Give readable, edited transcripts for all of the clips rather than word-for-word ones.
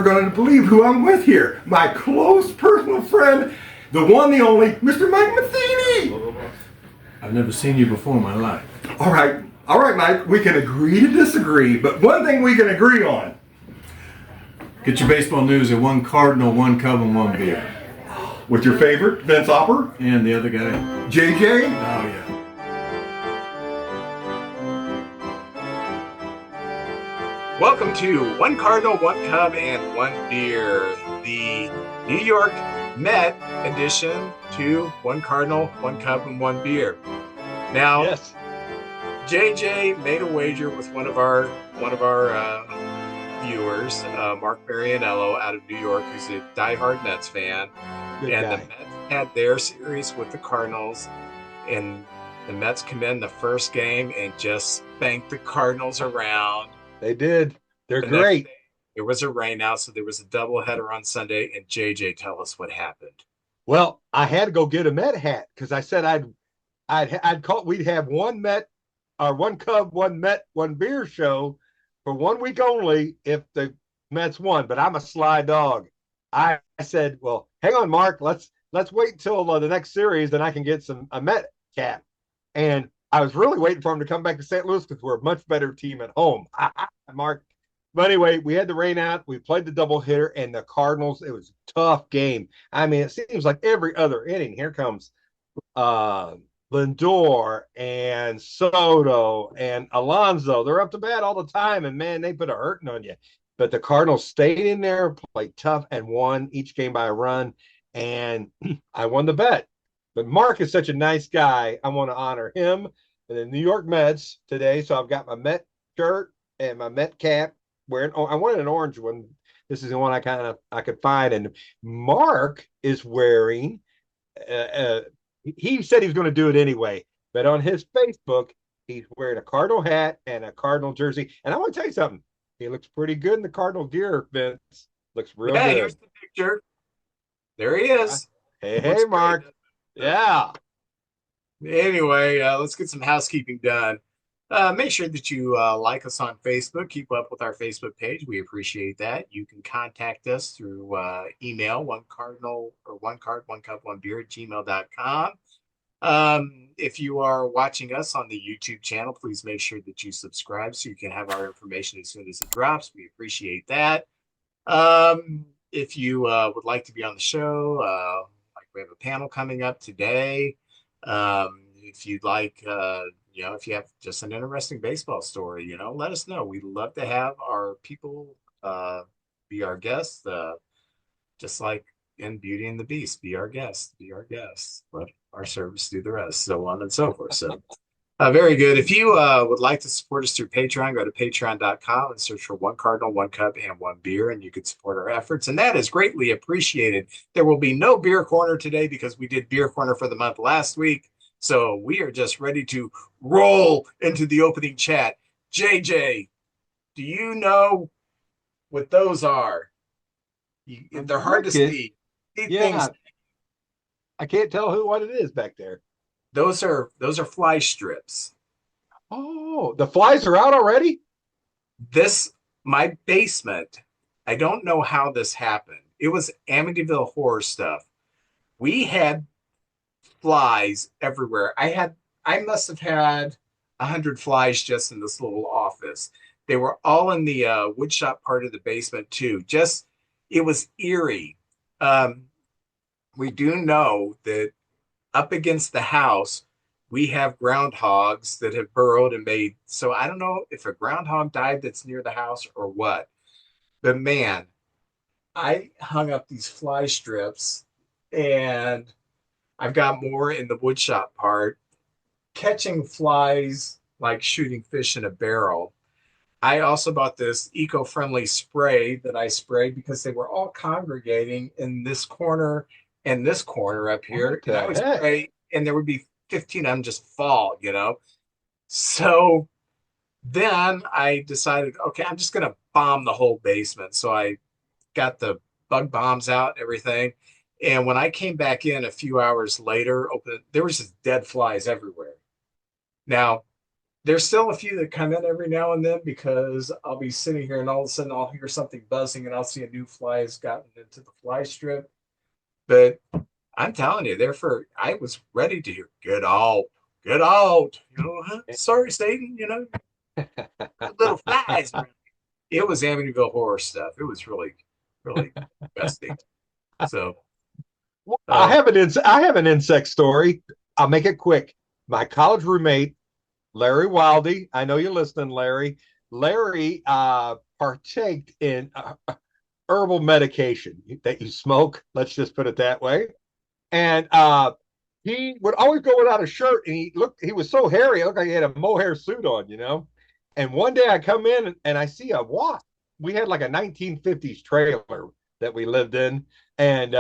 Going to believe who I'm with here. My close personal friend, the one, the only, Mr. Mike Matheny. I've never seen you before in my life. All right, Mike, we can agree to disagree, but one thing we can agree on. Get your baseball news at one Cardinal, one Cub, and one beer. With your favorite, Vince Hopper? And the other guy? JJ? Oh, yeah. Welcome to One Cardinal, One Cub, and One Beer, the New York Met edition to One Cardinal, One Cub, and One Beer. Now, yes. JJ made a wager with one of our viewers, Mark Marianello out of New York, who's a diehard Mets fan. Good and guy. The Mets had their series with the Cardinals, and the Mets come in the first game and just spanked the Cardinals around. They did. They're The great. next day, there was a rainout, so there was a doubleheader on Sunday. And JJ, tell us what happened. Well, I had to go get a Met hat because I said I'd call. We'd have one Met, or one Cub, one Met, one beer show for 1 week only if the Mets won. But I'm a sly dog. I said, well, hang on, Mark. Let's wait until the next series, then I can get a Met cap. And I was really waiting for him to come back to St. Louis because we're a much better team at home. Mark. But anyway, we had the rain out. We played the double hitter, and the Cardinals. It was a tough game. I mean, it seems like every other inning, here comes Lindor and Soto and Alonso. They're up to bat all the time, and man, they put a hurting on you. But the Cardinals stayed in there, played tough, and won each game by a run. And I won the bet. But Mark is such a nice guy. I want to honor him and the New York Mets today. So I've got my Met shirt and my Met cap. I wanted an orange one. This is the one I could find. And Mark is wearing. He said he was going to do it anyway, but on his Facebook, he's wearing a Cardinal hat and a Cardinal jersey. And I want to tell you something. He looks pretty good in the Cardinal gear, Vince. Looks real good. Here's the picture. There he is. Hey, Mark. Great. Yeah. Anyway, let's get some housekeeping done. Make sure that you like us on Facebook. Keep up with our Facebook page. We appreciate that. You can contact us through email, one cardinal or one card, one cup, one beer at gmail.com. If you are watching us on the YouTube channel, please make sure that you subscribe so you can have our information as soon as it drops. We appreciate that. If you would like to be on the show, like we have a panel coming up today. If you'd like, if you have just an interesting baseball story, let us know. We'd love to have our people be our guests, just like in Beauty and the Beast, be our guest, let our service do the rest, so on and so forth. So very good. If you would like to support us through Patreon, go to patreon.com and search for One Cardinal, One Cup, and One Beer, and you can support our efforts, and that is greatly appreciated. There will be no Beer Corner today because we did Beer Corner for the month last week, so we are just ready to roll into the opening chat. JJ, do you know what those are? They're hard to see. Yeah. I can't tell what it is back there. Those are fly strips. Oh, the flies are out already? My basement, I don't know how this happened. It was Amityville horror stuff. We had flies everywhere. I must have had 100 flies just in this little office. They were all in the woodshop part of the basement too. It was eerie. We do know that up against the house, we have groundhogs that have burrowed and made. So I don't know if a groundhog died that's near the house or what. But man, I hung up these fly strips, and I've got more in the woodshop part. Catching flies like shooting fish in a barrel. I also bought this eco-friendly spray that I sprayed because they were all congregating in this corner and this corner up here. And I would spray, and there would be 15 of them just fall, So then I decided, okay, I'm just going to bomb the whole basement. So I got the bug bombs out and everything. And when I came back in a few hours later, there was just dead flies everywhere. Now, there's still a few that come in every now and then because I'll be sitting here and all of a sudden I'll hear something buzzing and I'll see a new fly has gotten into the fly strip. But I'm telling you, therefore, I was ready to hear, get out, get out. You know, huh? Sorry, Satan, you know, little flies. It was Amityville horror stuff. It was really, really disgusting. So, I have an insect story. I'll make it quick. My college roommate, Larry Wildy. I know you're listening, Larry. Larry partaked in herbal medication that you smoke. Let's just put it that way. And he would always go without a shirt, and he was so hairy, it looked like he had a mohair suit on, you know. And one day I come in and I see a wasp. We had like a 1950s trailer that we lived in, and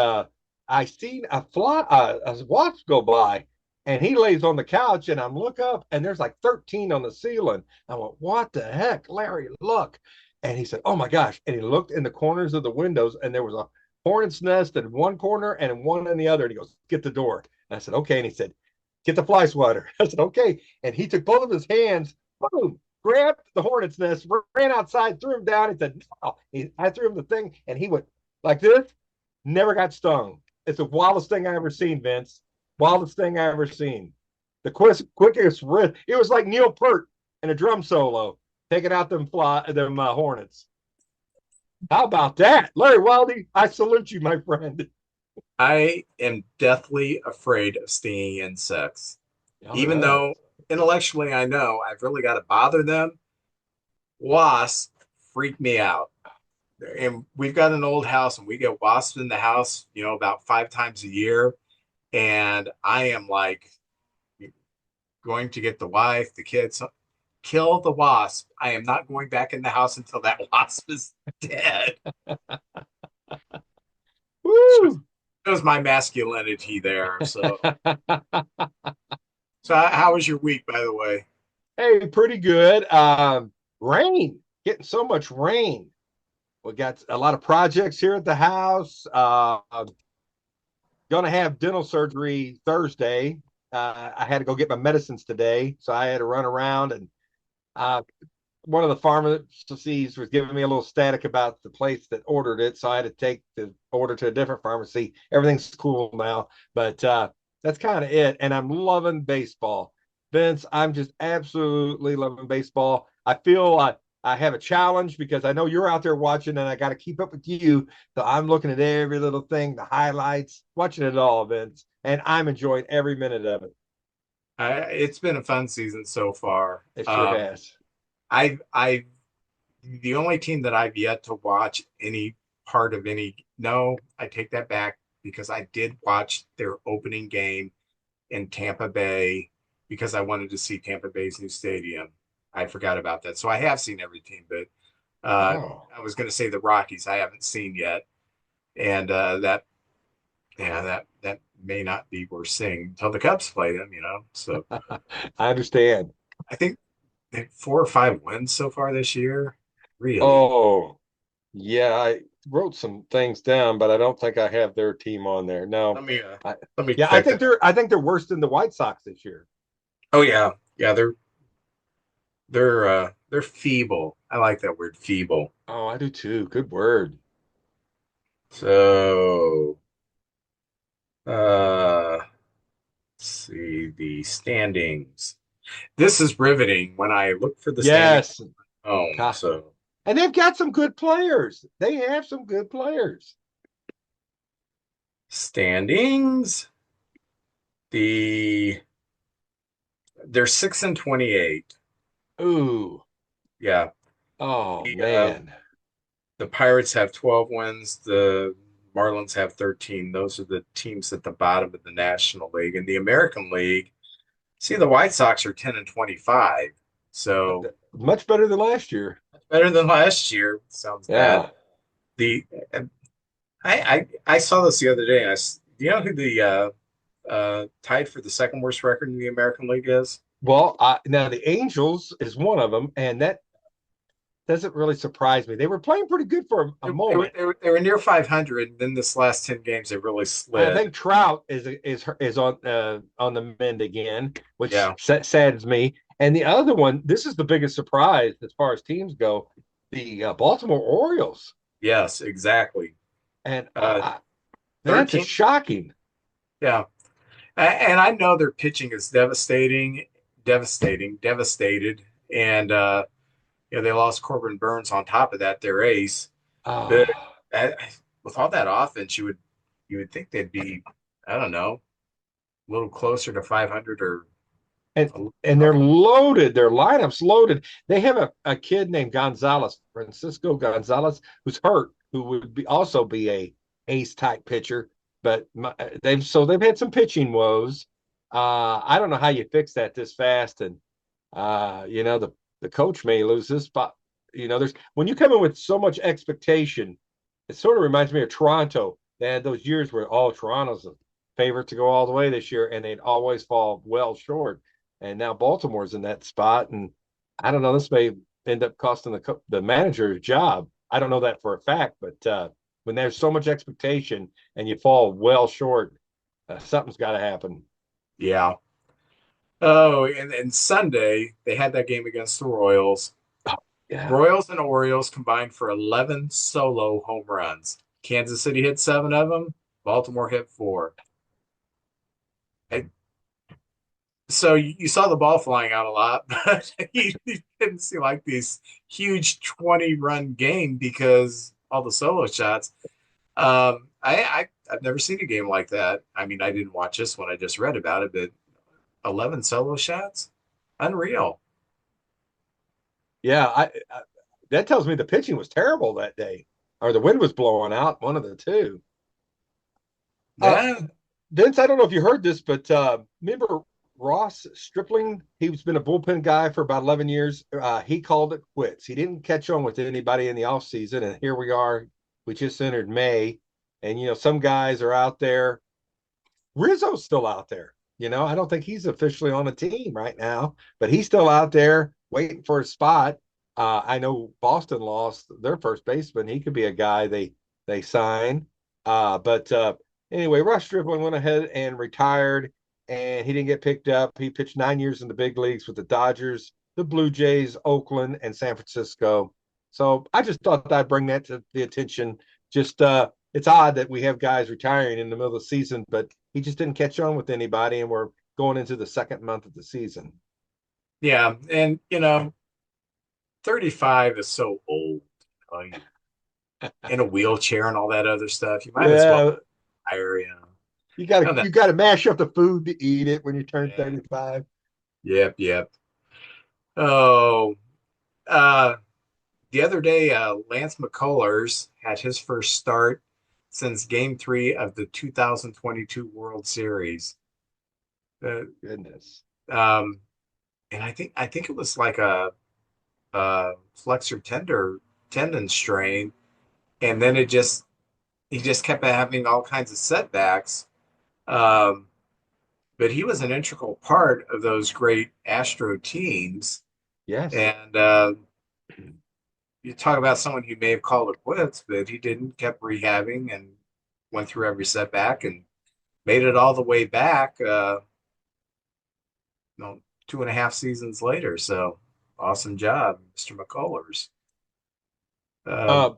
I seen a wasp go by, and he lays on the couch, and I'm look up, and there's like 13 on the ceiling. I went, "What the heck, Larry? Look!" And he said, "Oh my gosh!" And he looked in the corners of the windows, and there was a hornet's nest in one corner and one in the other. And he goes, "Get the door." And I said, "Okay." And he said, "Get the fly swatter." I said, "Okay." And he took both of his hands, boom, grabbed the hornet's nest, ran outside, threw him down. He said, "No." I threw him the thing, and he went like this, never got stung. It's the wildest thing I ever seen, Vince. Wildest thing I ever seen. The quickest wrist. It was like Neil Peart in a drum solo, taking out them hornets. How about that? Larry Wildy, I salute you, my friend. I am deathly afraid of stinging insects. Oh, Even yeah. though intellectually I know I've really got to bother them, wasps freak me out. And we've got an old house and we get wasps in the house, you know, about 5 times a year. And I am like going to get the wife, the kids, kill the wasp. I am not going back in the house until that wasp is dead. Woo! Shows my masculinity there. So how was your week, by the way? Hey, pretty good. Rain, getting so much rain. We got a lot of projects here at the house. Going to have dental surgery Thursday. I had to go get my medicines today, so I had to run around. And one of the pharmacies was giving me a little static about the place that ordered it, so I had to take the order to a different pharmacy. Everything's cool now, but that's kind of it. And I'm loving baseball. Vince, I'm just absolutely loving baseball. I feel I have a challenge because I know you're out there watching, and I got to keep up with you. So I'm looking at every little thing, the highlights, watching it all, Vince, and I'm enjoying every minute of it. It's been a fun season so far. It sure has. I the only team that I've yet to watch any part of any. No, I take that back because I did watch their opening game in Tampa Bay because I wanted to see Tampa Bay's new stadium. I forgot about that. So I have seen every team, but I was going to say the Rockies I haven't seen yet, and that may not be worth seeing until the Cubs play them. You know, so I understand. I think they have 4 or 5 wins so far this year. Really? Oh, yeah. I wrote some things down, but I don't think I have their team on there. No. Let me I, let me yeah, check that. I think they're worse than the White Sox this year. Oh yeah, they're feeble. I like that word, feeble. Oh, I do too. Good word. So let's see the standings. This is riveting when I look for the standings Yes. home. So And they've got some good players. They have some good players. standings, they're 6-28. Ooh. Yeah. Oh, The, man. the Pirates have 12 wins. The Marlins have 13. Those are the teams at the bottom of the National League. In the American League, see, the White Sox are 10-25. So Much better than last year. better than last year. Sounds Yeah. bad. The I saw this the other day. Do you know who the tied for the second worst record in the American League is? Well, now the Angels is one of them, and that doesn't really surprise me. They were playing pretty good for a moment. They were near 500. Then this last 10 games, they really slid. I think Trout is on the mend again, which Yeah. saddens me. And the other one, this is the biggest surprise as far as teams go, the Baltimore Orioles. Yes, exactly. And Uh, that's just 13. shocking. Yeah. And I know their pitching is devastated. And, they lost Corbin Burns on top of that, their ace. But Oh, uh, with all that offense, you would think they'd be, I don't know, a little closer to 500 or and a little and they're above. loaded. Their lineup's loaded. They have a kid named Gonzalez, Francisco Gonzalez, who's hurt, who would also be a ace type pitcher. But they've had some pitching woes. I don't know how you fix that this fast, and the coach may lose his spot. There's when you come in with so much expectation, it sort of reminds me of Toronto. They had those years where Toronto's a favorite to go all the way this year, and they'd always fall well short. And now Baltimore's in that spot, and I don't know. This may end up costing the manager a job. I don't know that for a fact, but when there's so much expectation and you fall well short, something's got to happen. Yeah. Oh, and Sunday they had that game against the Royals. Yeah, Royals and Orioles combined for 11 solo home runs. Kansas City hit 7 of them. Baltimore hit 4. And so you saw the ball flying out a lot, but you didn't see like this huge 20-run game because all the solo shots. I've never seen a game like that. I mean, I didn't watch this one. I just read about it, but 11 solo shots, unreal. yeah. That tells me the pitching was terrible that day, or the wind was blowing out. One of the two. Uh, Yeah, Vince, I don't know if you heard this, but remember Ross Stripling? He's been a bullpen guy for about 11 years. He called it quits. He didn't catch on with anybody in the offseason. And here we are. We just entered May. And, some guys are out there. Rizzo's still out there. I don't think he's officially on a team right now, but he's still out there waiting for a spot. I know Boston lost their first baseman. He could be a guy they sign. But anyway, Rush Stripling went ahead and retired, and he didn't get picked up. He pitched 9 years in the big leagues with the Dodgers, the Blue Jays, Oakland, and San Francisco. So I just thought I'd bring that to the attention. Just it's odd that we have guys retiring in the middle of the season, but he just didn't catch on with anybody, and we're going into the second month of the season. yeah, and 35 is so old. In a wheelchair and all that other stuff. You might as well Yeah, retire. you got No, to no. you got to mash up the food to eat it when you turn Yeah. 35. Yep. Oh, uh, the other day, Lance McCullers had his first start since Game 3 of the 2022 World Series. Uh, Goodness. um, and I think it was like a flexor tendon strain, and then he just kept having all kinds of setbacks. Um, but he was an integral part of those great Astro teams. Yes. And you talk about someone who may have called it quits, but he didn't, kept rehabbing and went through every setback and made it all the way back, 2.5 seasons later. So awesome job, Mr. McCullers. Um, Uh,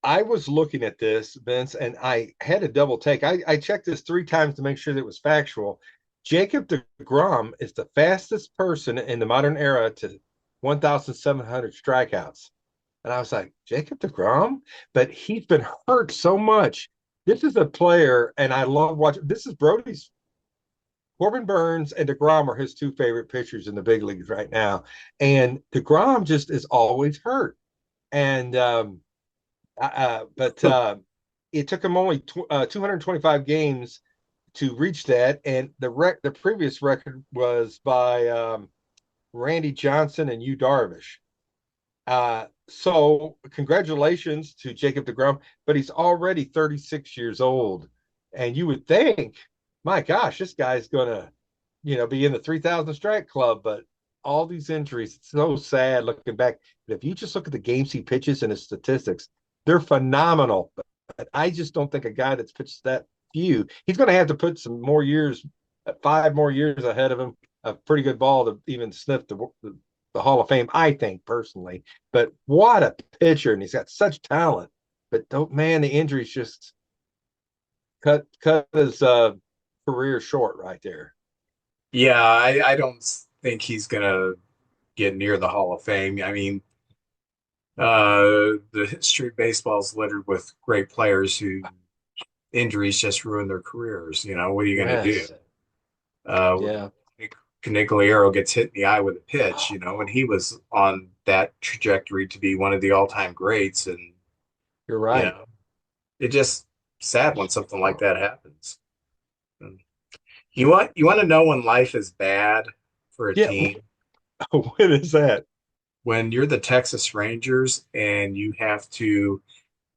I was looking at this, Vince, and I had a double take. I checked this 3 times to make sure that it was factual. Jacob DeGrom is the fastest person in the modern era to 1,700 strikeouts. And I was like, Jacob DeGrom? But he's been hurt so much. This is a player, and I love watching. This is Brody's. Corbin Burns and DeGrom are his 2 favorite pitchers in the big leagues right now. And DeGrom just is always hurt. And but it took him only 225 games to reach that, and the previous record was by Randy Johnson and Yu Darvish. So congratulations to Jacob DeGrom, but he's already 36 years old, and you would think, my gosh, this guy's gonna, be in the 3,000 strike club, but all these injuries, it's so sad looking back. But if you just look at the games he pitches and his statistics, they're phenomenal. But I just don't think a guy that's pitched that few, he's going to have to put some more years, 5 more years ahead of him a pretty good ball to even sniff the Hall of Fame, I think personally. But what a pitcher, and he's got such talent. But don't man, the injuries just cut his career short right there. Yeah, I don't think he's gonna get near the Hall of Fame. I mean, the history of baseball is littered with great players who injuries just ruin their careers. You know, what are you gonna do? Yes. Uh, Yeah. Canigliaro gets hit in the eye with a pitch, you know, and he was on that trajectory to be one of the all-time greats. And, You're you right. know, it just sad when something like that happens. And you want to know when life is bad for a Yeah. team? What is that? When you're the Texas Rangers and you have to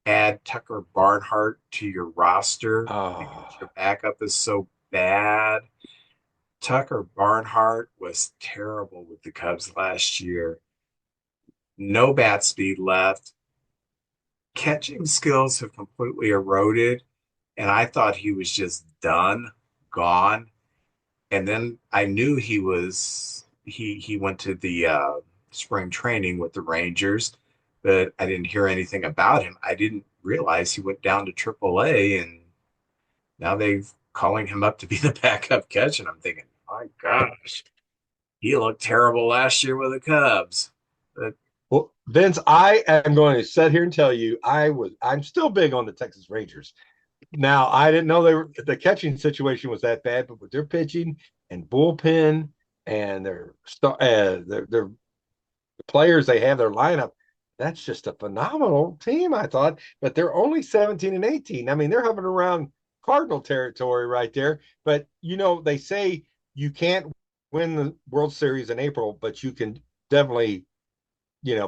add Tucker Barnhart to your roster because Oh, your backup is so bad. Tucker Barnhart was terrible with the Cubs last year. No bat speed left. Catching skills have completely eroded, and I thought he was just done, gone. And then I knew he went to the spring training with the Rangers, but I didn't hear anything about him. I didn't realize he went down to AAA, and now they've calling him up to be the backup catch. And I'm thinking, my gosh, he looked terrible last year with the Cubs. But well, Vince, I am going to sit here and tell you I'm still big on the Texas Rangers. Now, I didn't know the catching situation was that bad, but with their pitching and bullpen and their players they have, their lineup, that's just a phenomenal team, I thought. But they're only 17 and 18. I mean, they're hovering around Cardinal territory right there. But they say you can't win the World Series in April, but you can definitely,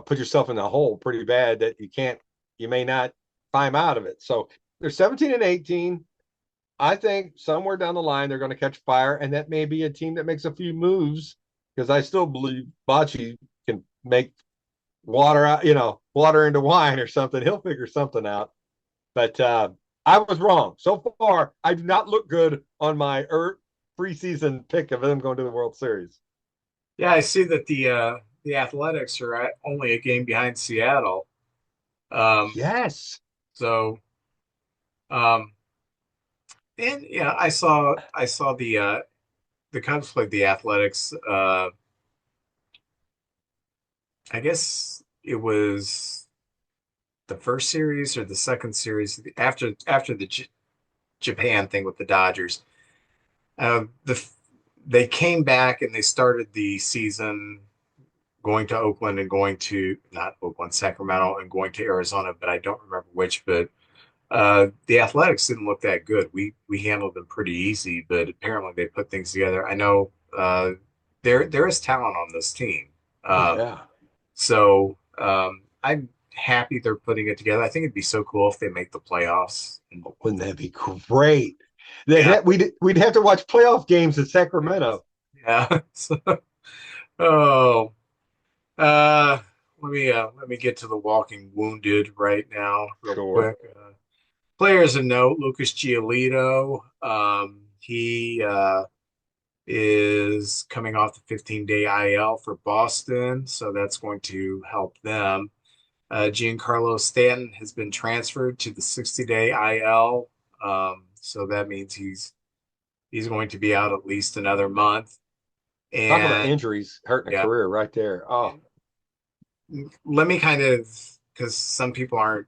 put yourself in the hole pretty bad that you may not climb out of it. So they're 17 and 18. I think somewhere down the line they're going to catch fire, and that may be a team that makes a few moves because I still believe Bocce can make water out, water into wine or something. He'll figure something out. But I was wrong. So far, I do not look good on my preseason pick of them going to the World Series. yeah, I see that the Athletics are only a game behind Seattle. Um, Yes. so um, and yeah, I saw the Cubs played the Athletics. I guess it was the first series or the second series after the Japan thing with the Dodgers. The they came back and they started the season going to Oakland and going to not Oakland, Sacramento, and going to Arizona, but I don't remember which. But the Athletics didn't look that good. We handled them pretty easy, but apparently they put things together. I know there is talent on this team. Oh Um, yeah. so I'm happy they're putting it together. I think it'd be so cool if they make the playoffs. And Wouldn't that be great? yeah, We'd have to watch playoff games in Sacramento. yeah. So, oh, uh, let me get to the walking wounded right now, real Sure. quick. Players of note: Lucas Giolito. He is coming off the 15-day IL for Boston, so that's going to help them. Giancarlo Stanton has been transferred to the 60-day IL, so that means he's going to be out at least another month. Talk about And injuries hurting a yeah, career right there. Oh, let me kind of, because some people aren't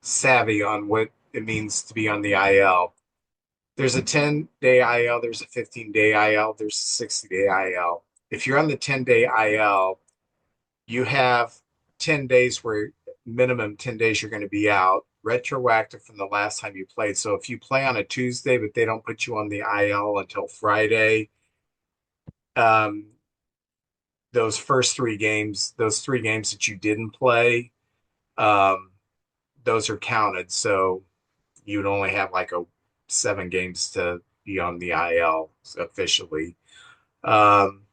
savvy on what it means to be on the IL. There's a 10-day IL, there's a 15-day IL, there's a 60-day IL. If you're on the 10-day IL, you have 10 days where minimum 10 days you're going to be out, retroactive from the last time you played. So if you play on a Tuesday, but they don't put you on the IL until Friday, um, those three games that you didn't play, um, those are counted. So you'd only have like 7 games to be on the IL officially. Um,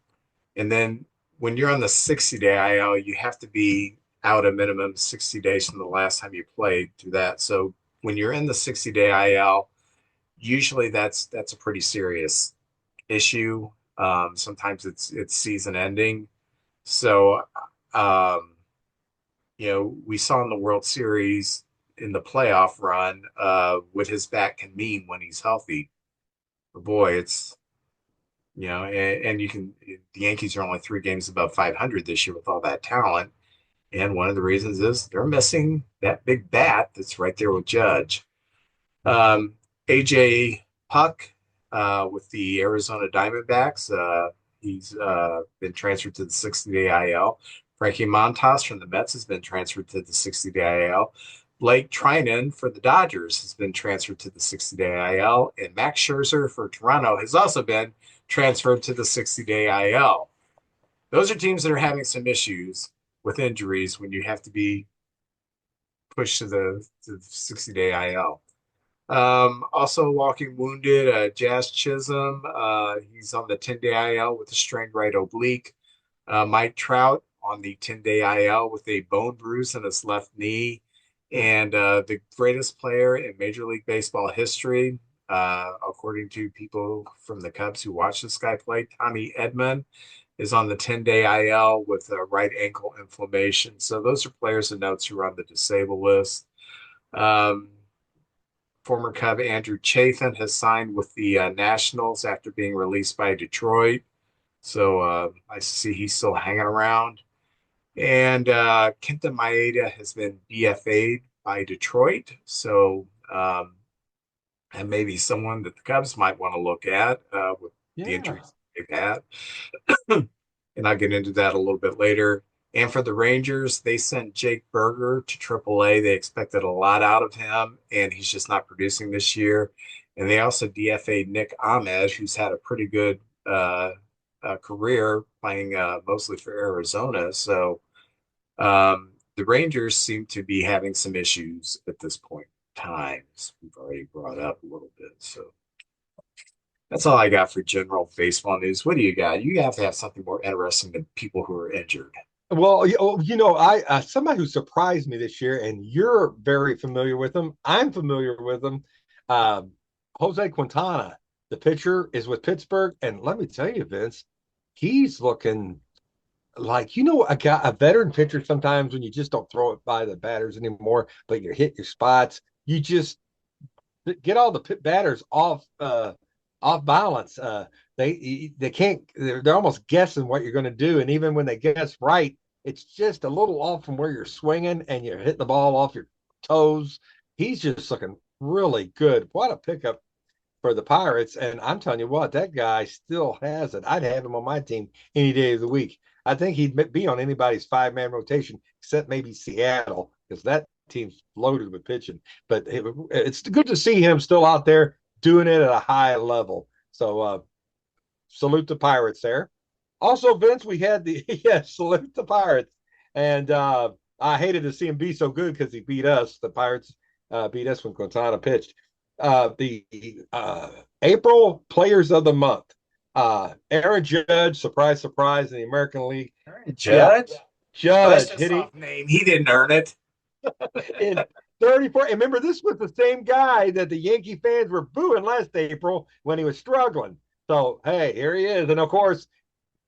and then when you're on the 60-day IL, you have to be out a minimum 60 days from the last time you played to that. So when you're in the 60-day IL, usually that's a pretty serious issue. Sometimes it's season ending. So, um, we saw in the World Series in the playoff run what his bat can mean when he's healthy. But boy, it's and you can the Yankees are only 3 games above 500 this year with all that talent. And one of the reasons is they're missing that big bat that's right there with Judge. AJ Puck with the Arizona Diamondbacks. He's been transferred to the 60-day IL. Frankie Montas from the Mets has been transferred to the 60-day IL. Blake Trinan for the Dodgers has been transferred to the 60-day IL. And Max Scherzer for Toronto has also been transferred to the 60-day IL. Those are teams that are having some issues with injuries when you have to be pushed to the 60-day IL. Also walking wounded, Jazz Chisholm. He's on the 10-day IL with a strained right oblique. Mike Trout on the 10-day IL with a bone bruise in his left knee. And the greatest player in Major League Baseball history, according to people from the Cubs who watch this guy play, Tommy Edman, is on the 10-day IL with a right ankle inflammation. So those are players and notes who are on the disabled list. Former Cub Andrew Chafin has signed with the Nationals after being released by Detroit. So I see he's still hanging around. And Kenta Maeda has been BFA'd by Detroit. So and maybe someone that the Cubs might want to look at with the injuries they've had. And I'll get into that a little bit later. And for the Rangers, they sent Jake Berger to AAA. They expected a lot out of him, and he's just not producing this year. And they also DFA'd Nick Ahmed, who's had a pretty good career playing mostly for Arizona. So the Rangers seem to be having some issues at this point in time. We've already brought up a little bit. So that's all I got for general baseball news. What do you got? You have to have something more interesting than people who are injured. Well, I somebody who surprised me this year, and you're very familiar with him. I'm familiar with him. Jose Quintana, the pitcher, is with Pittsburgh, and let me tell you, Vince, he's looking like a veteran pitcher. Sometimes when you just don't throw it by the batters anymore, but you hit your spots, you just get all the batters off balance. They can't. They're almost guessing what you're going to do, and even when they guess right, it's just a little off from where you're swinging, and you're hitting the ball off your toes. He's just looking really good. What a pickup for the Pirates! And I'm telling you what, that guy still has it. I'd have him on my team any day of the week. I think he'd be on anybody's 5-man rotation except maybe Seattle, because that team's loaded with pitching. But it's good to see him still out there doing it at a high level. So salute the Pirates there. Also, Vince, we had salute the Pirates. And I hated to see him be so good because he beat us. The Pirates beat us when Quintana pitched. The April Players of the Month. Aaron Judge, surprise, surprise, in the American League. Aaron Judge? Yeah. Judge, that's just off name. He didn't earn it. In 34. And remember, this was the same guy that the Yankee fans were booing last April when he was struggling. So, hey, here he is. And, of course,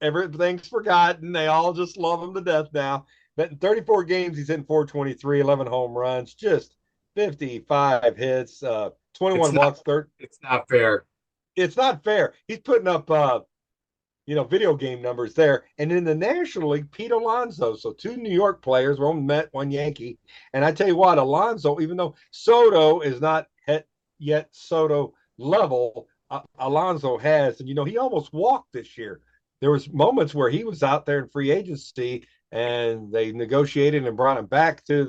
everything's forgotten. They all just love him to death now. But in 34 games, he's hitting 423, 11 home runs, just 55 hits, 21 walks. It's not fair. It's not fair. He's putting up, video game numbers there. And in the National League, Pete Alonso. So 2 New York players, one Met, one Yankee. And I tell you what, Alonso, even though Soto is not yet Soto level, Alonso has. And, he almost walked this year. There was moments where he was out there in free agency, and they negotiated and brought him back to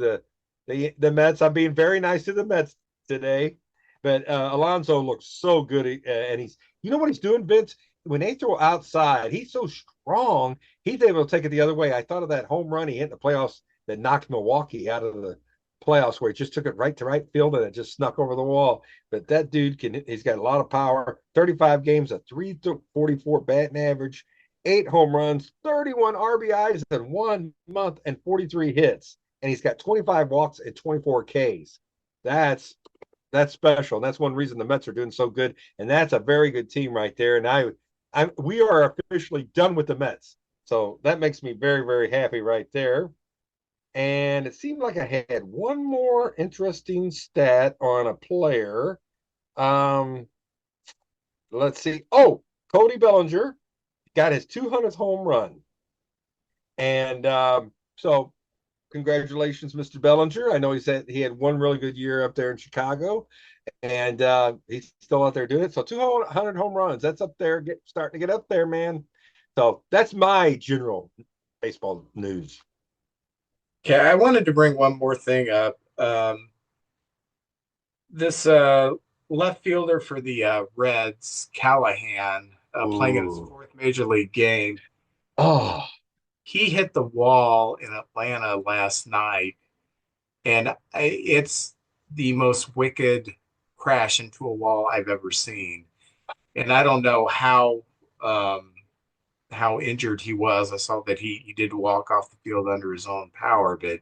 the Mets. I'm being very nice to the Mets today. But Alonso looks so good. And he's, what he's doing, Vince? When they throw outside, he's so strong, he's able to take it the other way. I thought of that home run he hit in the playoffs that knocked Milwaukee out of the playoffs, where he just took it right to right field and it just snuck over the wall. But that dude he's got a lot of power. 35 games, a 344 batting average, 8 home runs, 31 RBIs in 1 month, and 43 hits. And he's got 25 walks and 24 Ks. That's special. And that's one reason the Mets are doing so good. And that's a very good team right there. And we are officially done with the Mets. So that makes me very, very happy right there. And it seemed like I had one more interesting stat on a player. Um, let's see. Oh, Cody Bellinger got his 200th home run. And so congratulations, Mr. Bellinger. I know he had one really good year up there in Chicago, and he's still out there doing it. So 200 home runs. That's up there, starting to get up there, man. So that's my general baseball news. Okay, I wanted to bring one more thing up. This left fielder for the Reds, Callahan, playing in his Ooh. fourth major league game, Oh, he hit the wall in Atlanta last night, and it's the most wicked crash into a wall I've ever seen. And I don't know how injured he was. I saw that he did walk off the field under his own power, but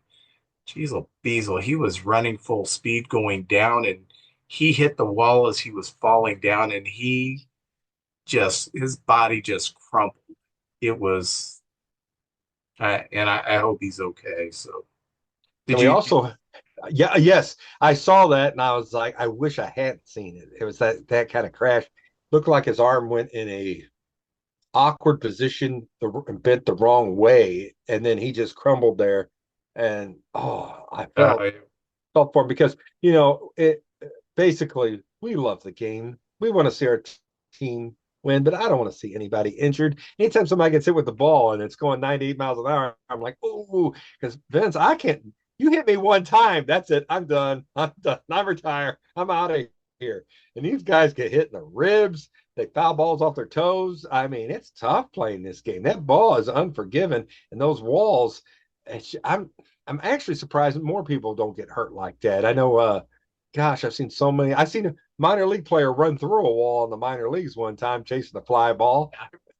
geez, Beazle, he was running full speed going down, and he hit the wall as he was falling down, and his body just crumpled. It was, and I hope he's okay. So, and did we you? also, yeah, yes, I saw that, and I was like, I wish I hadn't seen it. It was that kind of crash. Looked like his arm went in a awkward position, bent the wrong way, and then he just crumbled there. And oh, I felt Uh, felt for him because it basically we love the game. We want to see our team win, but I don't want to see anybody injured. Anytime somebody gets hit with the ball and it's going 98 miles an hour, I'm like, oh, because Vince, I can't. You hit me one time, that's it. I'm done. I'm done. I'm retired. I'm out of here. And these guys get hit in the ribs. They foul balls off their toes. I mean, it's tough playing this game. That ball is unforgiving, and those walls. I'm actually surprised more people don't get hurt like that. I know. Gosh, I've seen so many. I've seen a minor league player run through a wall in the minor leagues one time chasing a fly ball.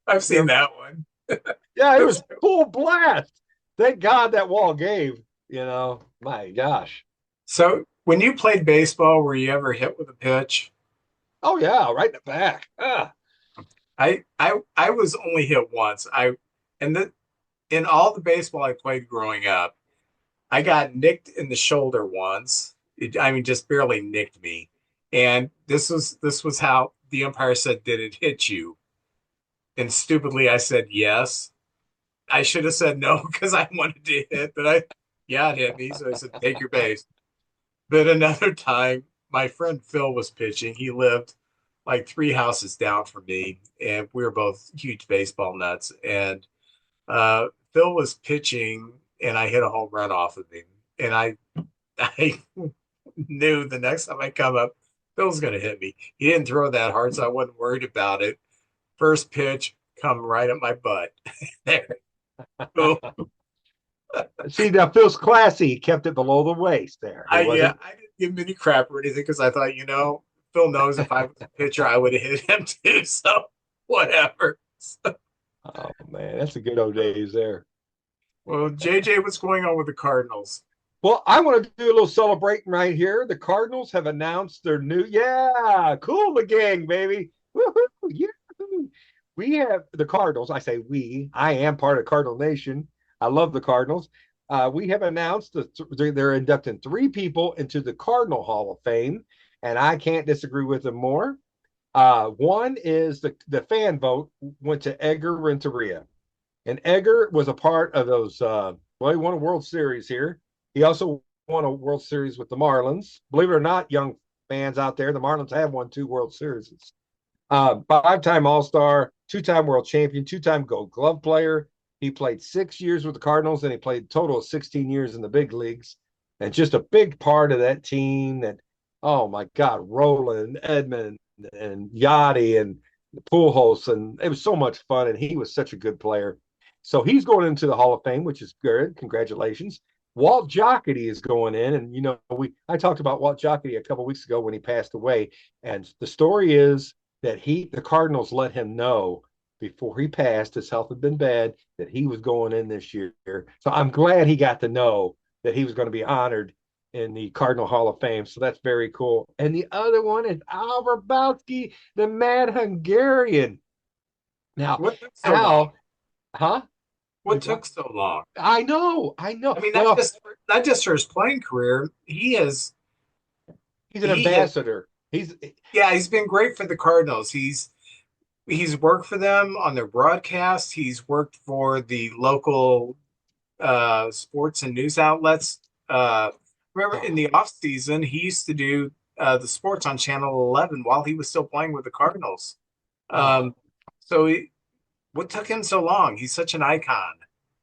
I've You seen know, that one. yeah, it was full blast. Thank God that wall gave. My gosh. So, when you played baseball, were you ever hit with a pitch? Oh yeah, right in the back. I was only hit once. And the in all the baseball I played growing up, I got nicked in the shoulder once. I mean, just barely nicked me. And this was how the umpire said, "Did it hit you?" And stupidly, I said yes. I should have said no because I wanted to hit, but yeah, it hit me. So I said, "Take your base." But another time, my friend Phil was pitching. He lived like three houses down from me, and we were both huge baseball nuts. And Phil was pitching, and I hit a home run off of him. And I knew the next time I come up, Phil's going to hit me. He didn't throw that hard, so I wasn't worried about it. First pitch, come right at my butt. There. Boom. See, now Phil's classy. He kept it below the waist there. He Yeah, wasn't. I didn't give him any crap or anything because I thought, Phil knows if I was a pitcher, I would have hit him too. So whatever. Oh man, that's the good old days there. Well, JJ, what's going on with the Cardinals? Well, I want to do a little celebrating right here. The Cardinals have announced their new, yeah, cool the gang, baby. Woohoo, yeah. We have the Cardinals. I say we. I am part of Cardinal Nation. I love the Cardinals. We have announced that they're inducting three people into the Cardinal Hall of Fame, and I can't disagree with them more. One is the fan vote went to Edgar Renteria, and Edgar was a part of those. Well, he won a World Series here. He also won a World Series with the Marlins. Believe it or not, young fans out there, the Marlins have won two World Series. Five-time All-Star, two-time World Champion, two-time Gold Glove player. He played 6 years with the Cardinals, and he played a total of 16 years in the big leagues. And just a big part of that team that, oh my God, Roland, Edmund, and Yachty, and Pujols, and it was so much fun, and he was such a good player. So he's going into the Hall of Fame, which is good. Congratulations. Walt Jocketty is going in, and I talked about Walt Jocketty a couple of weeks ago when he passed away, and the story is that the Cardinals let him know before he passed, his health had been bad, that he was going in this year. So I'm glad he got to know that he was going to be honored in the Cardinal Hall of Fame. So that's very cool. And the other one is Al Grabowski, the Mad Hungarian. Now, What took so long? Al, huh? What took so long? I know. I mean, Well, not just for his playing career. he's an He has ambassador. He's yeah, he's been great for the Cardinals. He's worked for them on their broadcast. He's worked for the local sports and news outlets. Remember in oh, the off season, he used to do the sports on Channel 11 while he was still playing with the Cardinals. oh. Um, what took him so long? He's such an icon.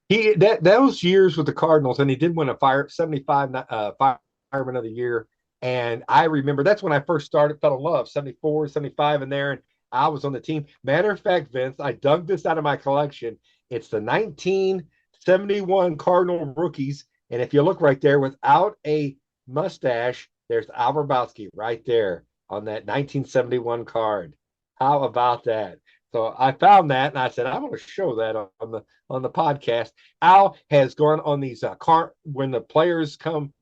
He that those years with the Cardinals, and he did win a 75 fireman of the year. And I remember that's when I first started, fell in love, 74, 75 in there. And I was on the team. Matter of fact, Vince, I dug this out of my collection. It's the 1971 Cardinal rookies. And if you look right there, without a mustache, there's Al Hrabosky right there on that 1971 card. How about that? So I found that and I said, I want to show that on the podcast. Al has gone on these when the players come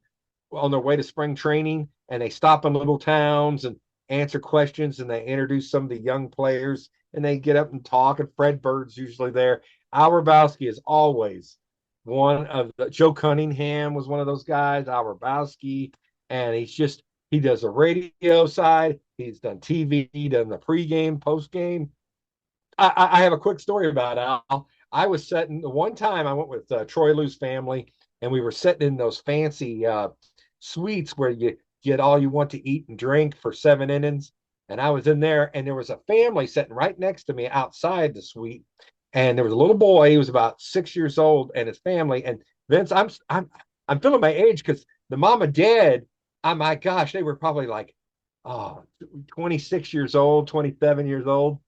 on their way to spring training and they stop in little towns and answer questions and they introduce some of the young players and they get up and talk. And Fred Bird's usually there. Al Hrabosky is always one of Joe Cunningham was one of those guys. Al Hrabosky, and he does the radio side. He's done TV, he done the pregame, postgame. I have a quick story about Al. I was sitting the one time I went with Troy Lue's family, and we were sitting in those fancy suites where you get all you want to eat and drink for 7 innings. And I was in there, and there was a family sitting right next to me outside the suite, and there was a little boy. He was about 6 years old, and his family. And Vince, I'm feeling my age because the mom and dad, oh my gosh, they were probably like, oh, 26 years old, 27 years old,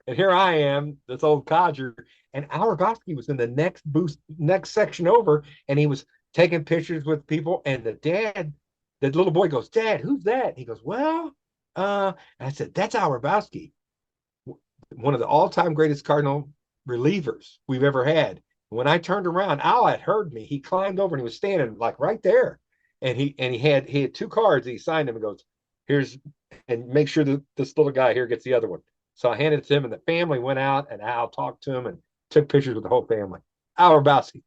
and here I am, this old codger, and Auerbachsky was in the next section over, and he was taking pictures with people. And the little boy goes, "Dad, who's that?" He goes, "Well, and I said, "That's Auerbachsky, one of the all-time greatest Cardinal relievers we've ever had." When I turned around, Al had heard me. He climbed over and he was standing like right there, and he had two cards. He signed them and goes, "Here's and make sure that this little guy here gets the other one." So I handed it to him, and the family went out, and Al talked to him and took pictures with the whole family. Al Hrabosky,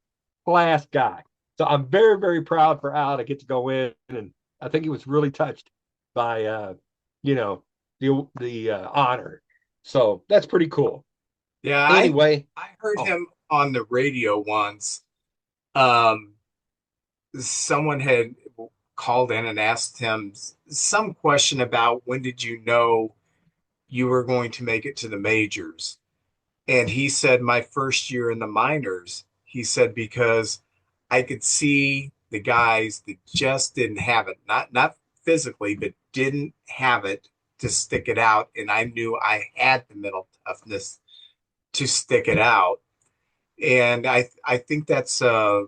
class guy. So I'm very, very proud for Al to get to go in, and I think he was really touched by, you know, the honor. So that's pretty cool. Yeah, Anyway, I heard oh, him on the radio once. Um, Someone had called in and asked him some question about when did you know you were going to make it to the majors? And he said, my first year in the minors. He said, because I could see the guys that just didn't have it, not physically, but didn't have it to stick it out. And I knew I had the mental toughness to stick it out. And I think that's a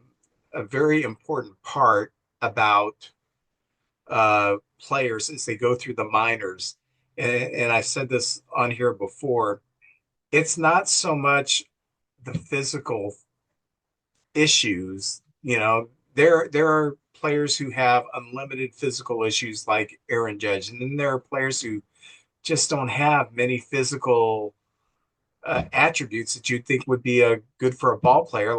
very important part about players as they go through the minors. And I've said this on here before. It's not so much the physical issues. There are players who have unlimited physical issues like Aaron Judge, and then there are players who just don't have many physical attributes that you'd think would be good for a ball player,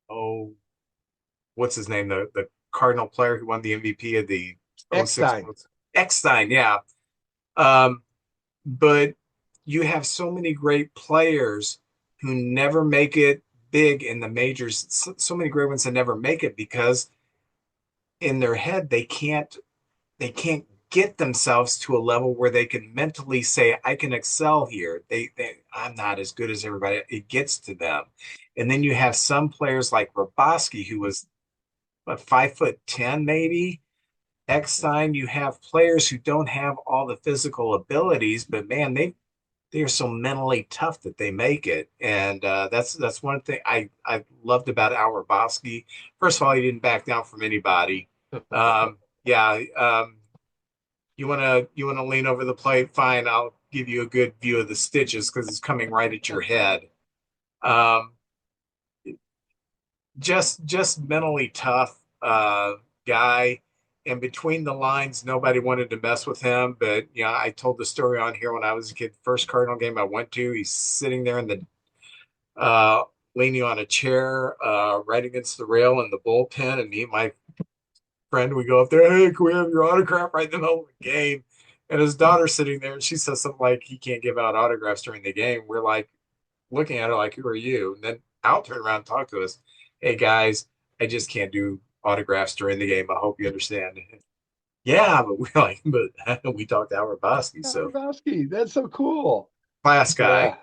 oh, what's his name, the Cardinal player who won the MVP of the '06 Eckstein. Eckstein, yeah. Um, but you have so many great players who never make it big in the majors. So many great ones that never make it because in their head they can't get themselves to a level where they can mentally say, I can excel here. I'm not as good as everybody. It gets to them. And then you have some players like Hrabosky, who was what, 5'10", maybe. Eckstein, you have players who don't have all the physical abilities, but man, they are so mentally tough that they make it. And that's one thing I loved about Al Hrabosky. First of all, he didn't back down from anybody. Yeah, you wanna lean over the plate? Fine, I'll give you a good view of the stitches because it's coming right at your head. Um, just mentally tough guy, and between the lines, nobody wanted to mess with him. But I told the story on here when I was a kid. First Cardinal game I went to, he's sitting there in the leaning on a chair, right against the rail in the bullpen, and me and my friend, we go up there, hey, can we have your autograph right in the middle of the game? And his daughter's sitting there, and she says something like, he can't give out autographs during the game. We're like looking at her like, who are you? And then Al turned around and talked to us. Hey, guys, I just can't do autographs during the game. I hope you understand. Yeah, but we're like, but we talked to Albert Bosky, so Grabowski, that's so cool. class guy.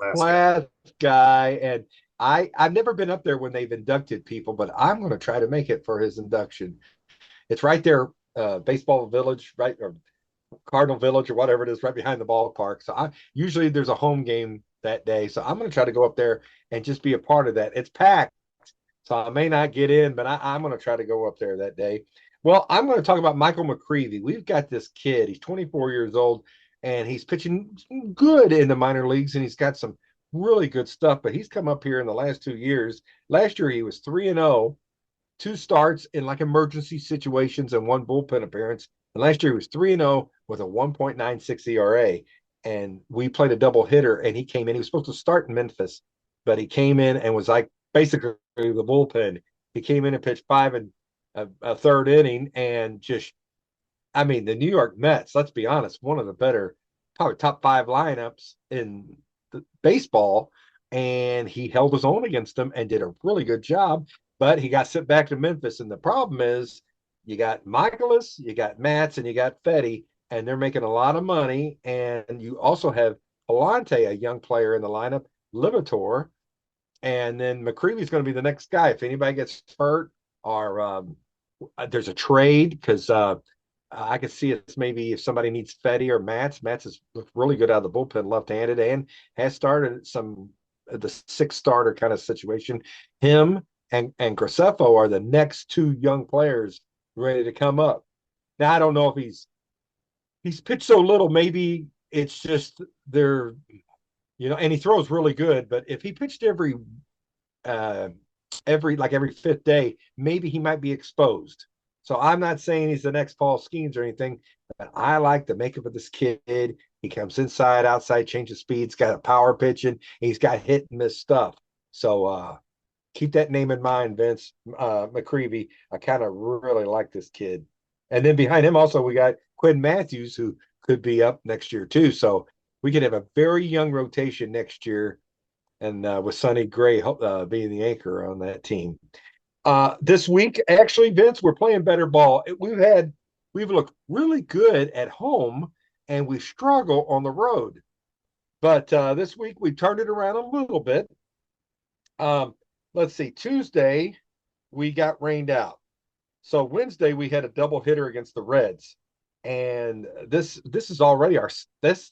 Yeah, class guy. And I've never been up there when they've inducted people, but I'm going to try to make it for his induction. It's right there, Baseball Village, right, or Cardinal Village, or whatever it is, right behind the ballpark. So I usually there's a home game that day, so I'm going to try to go up there and just be a part of that. It's packed, so I may not get in, but I'm going to try to go up there that day. Well, I'm going to talk about Michael McCreevy. We've got this kid. He's 24 years old, and he's pitching good in the minor leagues, and he's got some really good stuff. But he's come up here in the last 2 years. Last year, he was 3-0, 2 starts in like emergency situations and 1 bullpen appearance. And last year, he was 3-0 with a 1.96 ERA. And we played a double hitter, and he came in. He was supposed to start in Memphis, but he came in and was like basically the bullpen. He came in and pitched 5 and a third inning, and just, I mean, the New York Mets, let's be honest, one of the better, probably top 5 lineups in the baseball, and he held his own against them and did a really good job. But he got sent back to Memphis, and the problem is you got Michaelis, you got Matz, and you got Fetty, and they're making a lot of money. And you also have Palante, a young player in the lineup, Livator, and then McCreevy's going to be the next guy. If anybody gets hurt or there's a trade, because I could see it maybe if somebody needs Fetty or Matz. Matz has looked really good out of the bullpen, left-handed, and has started some the 6th starter kind of situation. Him and Graceffo are the next 2 young players ready to come up. Now, I don't know if he's pitched so little. Maybe it's just they're, and he throws really good. But if he pitched every 5th day, maybe he might be exposed. So I'm not saying he's the next Paul Skeens or anything, but I like the makeup of this kid. He comes inside, outside, changes speeds, got a power pitching. He's got hit and miss stuff. So keep that name in mind, Vince McCreevy. I kind of really like this kid. And then behind him also we got Quinn Matthews, who could be up next year too. So we could have a very young rotation next year, and with Sonny Gray being the anchor on that team. This week, actually, Vince, we're playing better ball. We've looked really good at home, and we struggle on the road. But this week we turned it around a little bit. Let's see. Tuesday we got rained out. So Wednesday we had a double hitter against the Reds, and this is already this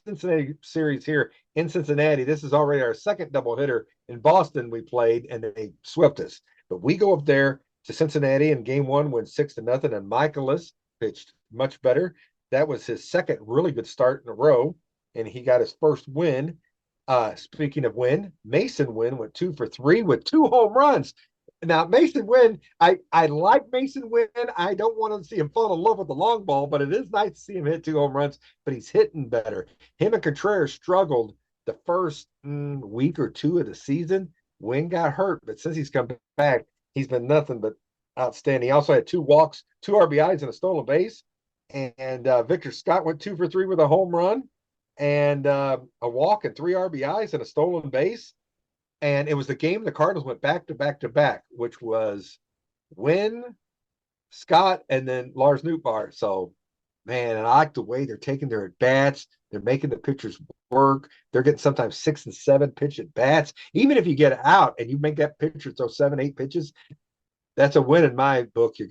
Cincinnati series here in Cincinnati. This is already our 2nd double hitter. In Boston we played, and they swept us. But we go up there to Cincinnati, and game 1 went 6-0, and Michaelis pitched much better. That was his 2nd really good start in a row, and he got his 1st win. Speaking of win, Mason Wynn went 2 for 3 with 2 home runs. Now, Mason Wynn, I like Mason Wynn. I don't want to see him fall in love with the long ball, but it is nice to see him hit 2 home runs, but he's hitting better. Him and Contreras struggled the first week or 2 of the season. Wynn got hurt, but since he's come back, he's been nothing but outstanding. He also had 2 walks, 2 RBIs, and a stolen base. And Victor Scott went 2 for 3 with a home run and a walk and 3 RBIs and a stolen base. And it was the game the Cardinals went back to back to back, which was Wynn, Scott, and then Lars Nootbaar. So, man, and I like the way they're taking their at-bats. They're making the pitchers work. They're getting sometimes 6 and 7 pitch at-bats. Even if you get out and you make that pitcher throw 7, 8 pitches, that's a win in my book. You're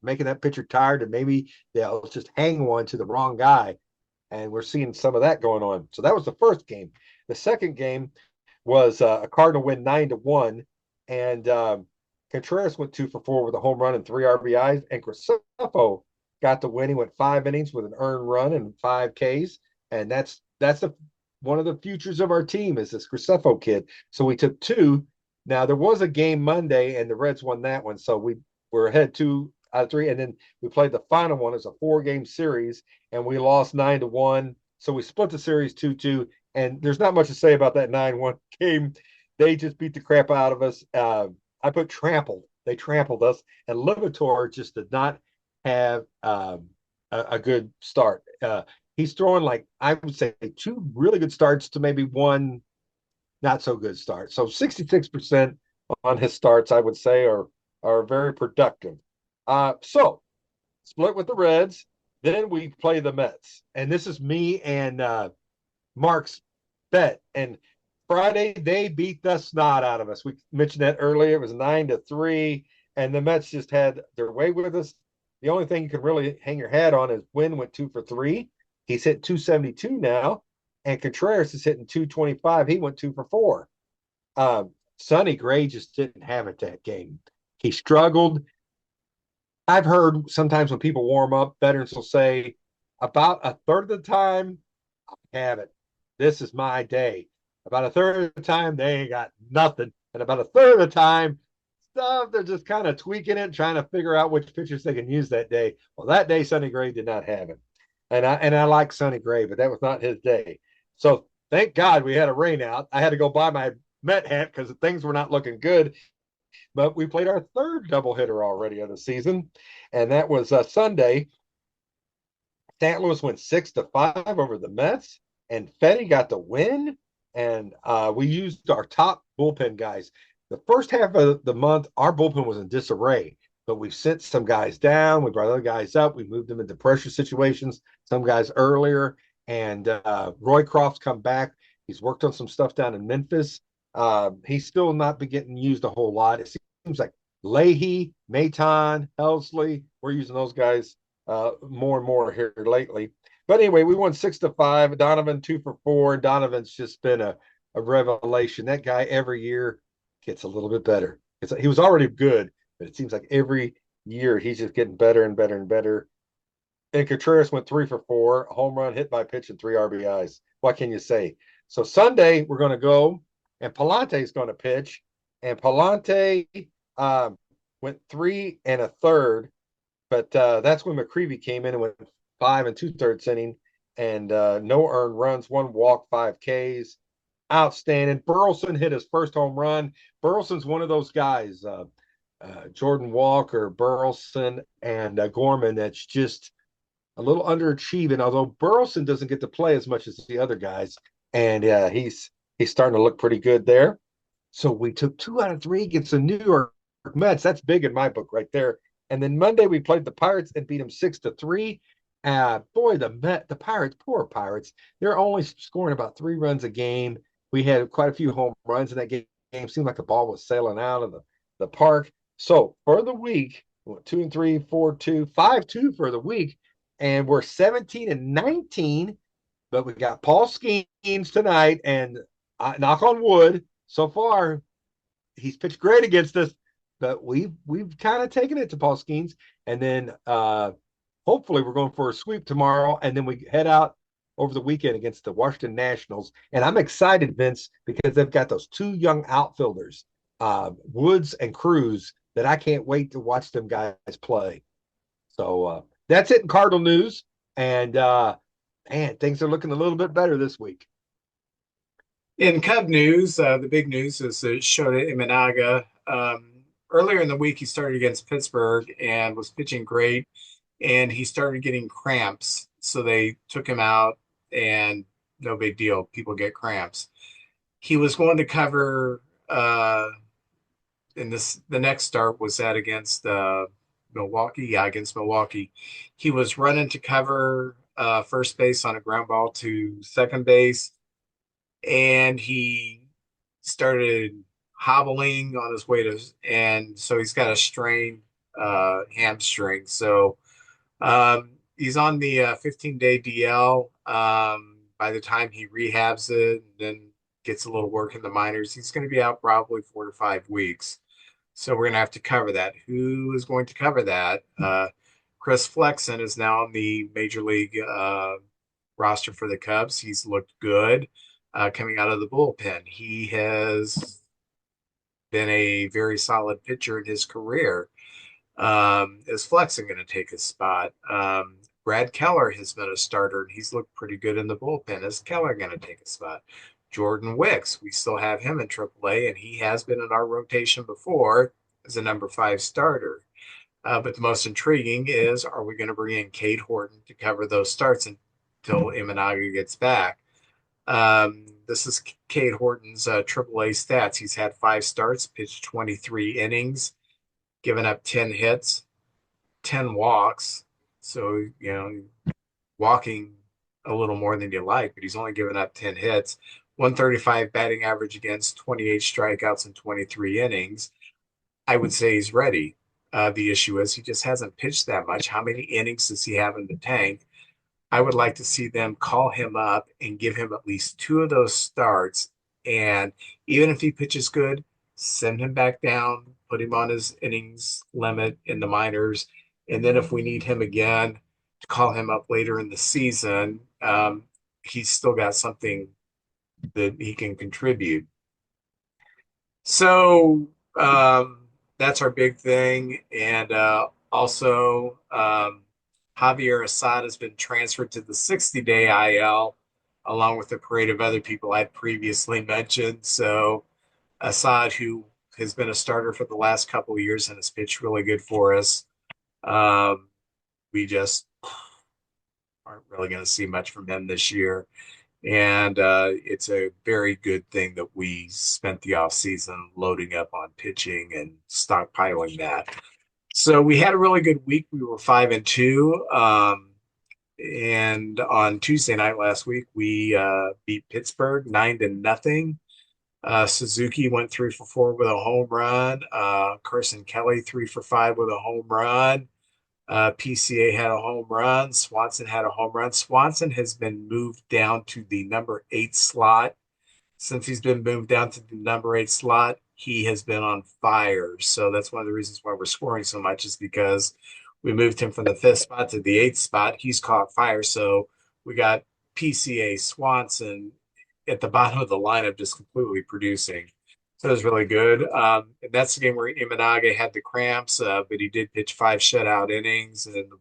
making that pitcher tired, and maybe they'll just hang one to the wrong guy. And we're seeing some of that going on. So that was the first game. The second game was a Cardinal win 9-1, and Contreras went 2 for 4 with a home run and 3 RBIs, and Graceffo got the win. He went 5 innings with an earned run and 5 Ks, and that's one of the futures of our team is this Graceffo kid. So we took 2. Now there was a game Monday, and the Reds won that one, so we're ahead 2 out of three, and then we played the final one as a 4-game series, and we lost 9-1. So we split the series 2-2, and there's not much to say about that 9-1 game. They just beat the crap out of us. I put trampled. They trampled us, and Livator just did not have a good start. He's throwing, like, I would say, 2 really good starts to maybe 1 not so good start. So 66% on his starts, I would say, are very productive. So split with the Reds. Then we play the Mets, and this is me and Mark's bet. And Friday they beat the snot out of us. We mentioned that earlier. It was 9-3, and the Mets just had their way with us. The only thing you can really hang your hat on is Wynn went 2 for 3. He's hit 272 now, and Contreras is hitting 225. He went 2 for 4. Sonny Gray just didn't have it that game. He struggled. I've heard sometimes when people warm up, veterans will say, about a third of the time, I have it. This is my day. About a third of the time, they ain't got nothing. And about a third of the time, they're just kind of tweaking it, trying to figure out which pitchers they can use that day. Well, that day, Sonny Gray did not have it. And I like Sonny Gray, but that was not his day. So thank God we had a rain out. I had to go buy my Met hat because things were not looking good. But we played our third doubleheader already of the season, and that was Sunday. St. Louis went 6-5 over the Mets, and Fetty got the win. And we used our top bullpen guys. The first half of the month, our bullpen was in disarray, but we sent some guys down. We brought other guys up. We moved them into pressure situations, some guys earlier. And Roycroft's come back. He's worked on some stuff down in Memphis. He's still not been getting used a whole lot. It seems like Leahy, Maton, Helsley, we're using those guys more and more here lately. But anyway, we won 6-5. Donovan 2 for 4. Donovan's just been a revelation. That guy every year gets a little bit better. He was already good, but it seems like every year he's just getting better and better and better. And Contreras went 3 for 4, a home run, hit by pitch, and 3 RBIs. What can you say? So Sunday we're going to go, and Palante's going to pitch, and Palante went 3 1/3, but that's when McCreevy came in and went 5 2/3 inning, and no earned runs, 1 walk, 5 Ks. Outstanding. Burleson hit his first home run. Burleson's one of those guys, Jordan Walker, Burleson, and Gorman, that's just a little underachieving, although Burleson doesn't get to play as much as the other guys, and he's starting to look pretty good there. So we took 2 out of 3 against the New York Mets. That's big in my book right there. And then Monday we played the Pirates and beat them 6-3. Boy, the Pirates, poor Pirates. They're only scoring about 3 runs a game. We had quite a few home runs in that game. It seemed like the ball was sailing out of the park. So for the week, 2-3, 4-2, 5-2 for the week, and we're 17-19. But we got Paul Skeens tonight, and knock on wood, so far he's pitched great against us. But we've kind of taken it to Paul Skeens, and then hopefully we're going for a sweep tomorrow, and then we head out over the weekend against the Washington Nationals. And I'm excited, Vince, because they've got those 2 young outfielders, Woods and Cruz, that I can't wait to watch them guys play. So that's it in Cardinal news, and man, things are looking a little bit better this week. In Cub news, the big news is that Shota Imanaga. Earlier in the week, he started against Pittsburgh and was pitching great, and he started getting cramps. So they took him out, and no big deal. People get cramps. He was going to cover, and the next start was that against Milwaukee. Yeah, against Milwaukee. He was running to cover first base on a ground ball to second base, and he started hobbling on his way to, and so he's got a strained hamstring. So he's on the 15-day DL. By the time he rehabs it and then gets a little work in the minors, he's going to be out probably 4 to 5 weeks. So we're going to have to cover that. Who is going to cover that? Chris Flexen is now on the major league roster for the Cubs. He's looked good coming out of the bullpen. He has been a very solid pitcher in his career. Is Flexen going to take his spot? Brad Keller has been a starter, and he's looked pretty good in the bullpen. Is Keller going to take a spot? Jordan Wicks, we still have him in AAA, and he has been in our rotation before as a number 5 starter. But the most intriguing is, are we going to bring in Cade Horton to cover those starts until Imanaga gets back? This is Cade Horton's AAA stats. He's had 5 starts, pitched 23 innings, given up 10 hits, 10 walks. So, walking a little more than you like, but he's only given up 10 hits, 135 batting average against 28 strikeouts in 23 innings. I would say he's ready. The issue is he just hasn't pitched that much. How many innings does he have in the tank? I would like to see them call him up and give him at least 2 of those starts. And even if he pitches good, send him back down, put him on his innings limit in the minors. And then if we need him again, to call him up later in the season, he's still got something that he can contribute. So that's our big thing. And also, Javier Assad has been transferred to the 60-day IL, along with a parade of other people I'd previously mentioned. So Assad, who has been a starter for the last couple of years and has pitched really good for us, we just aren't really going to see much from him this year. And it's a very good thing that we spent the offseason loading up on pitching and stockpiling that. So we had a really good week. We were 5-2. And on Tuesday night last week, we beat Pittsburgh 9-0. Suzuki went 3 for 4 with a home run. Carson Kelly 3 for 5 with a home run. PCA had a home run. Swanson had a home run. Swanson has been moved down to the number 8 slot. Since he's been moved down to the number 8 slot, he has been on fire. So that's one of the reasons why we're scoring so much, is because we moved him from the 5th spot to the 8th spot. He's caught fire. So we got PCA, Swanson at the bottom of the lineup just completely producing. So it was really good. And that's the game where Imanaga had the cramps, but he did pitch 5 shutout innings. And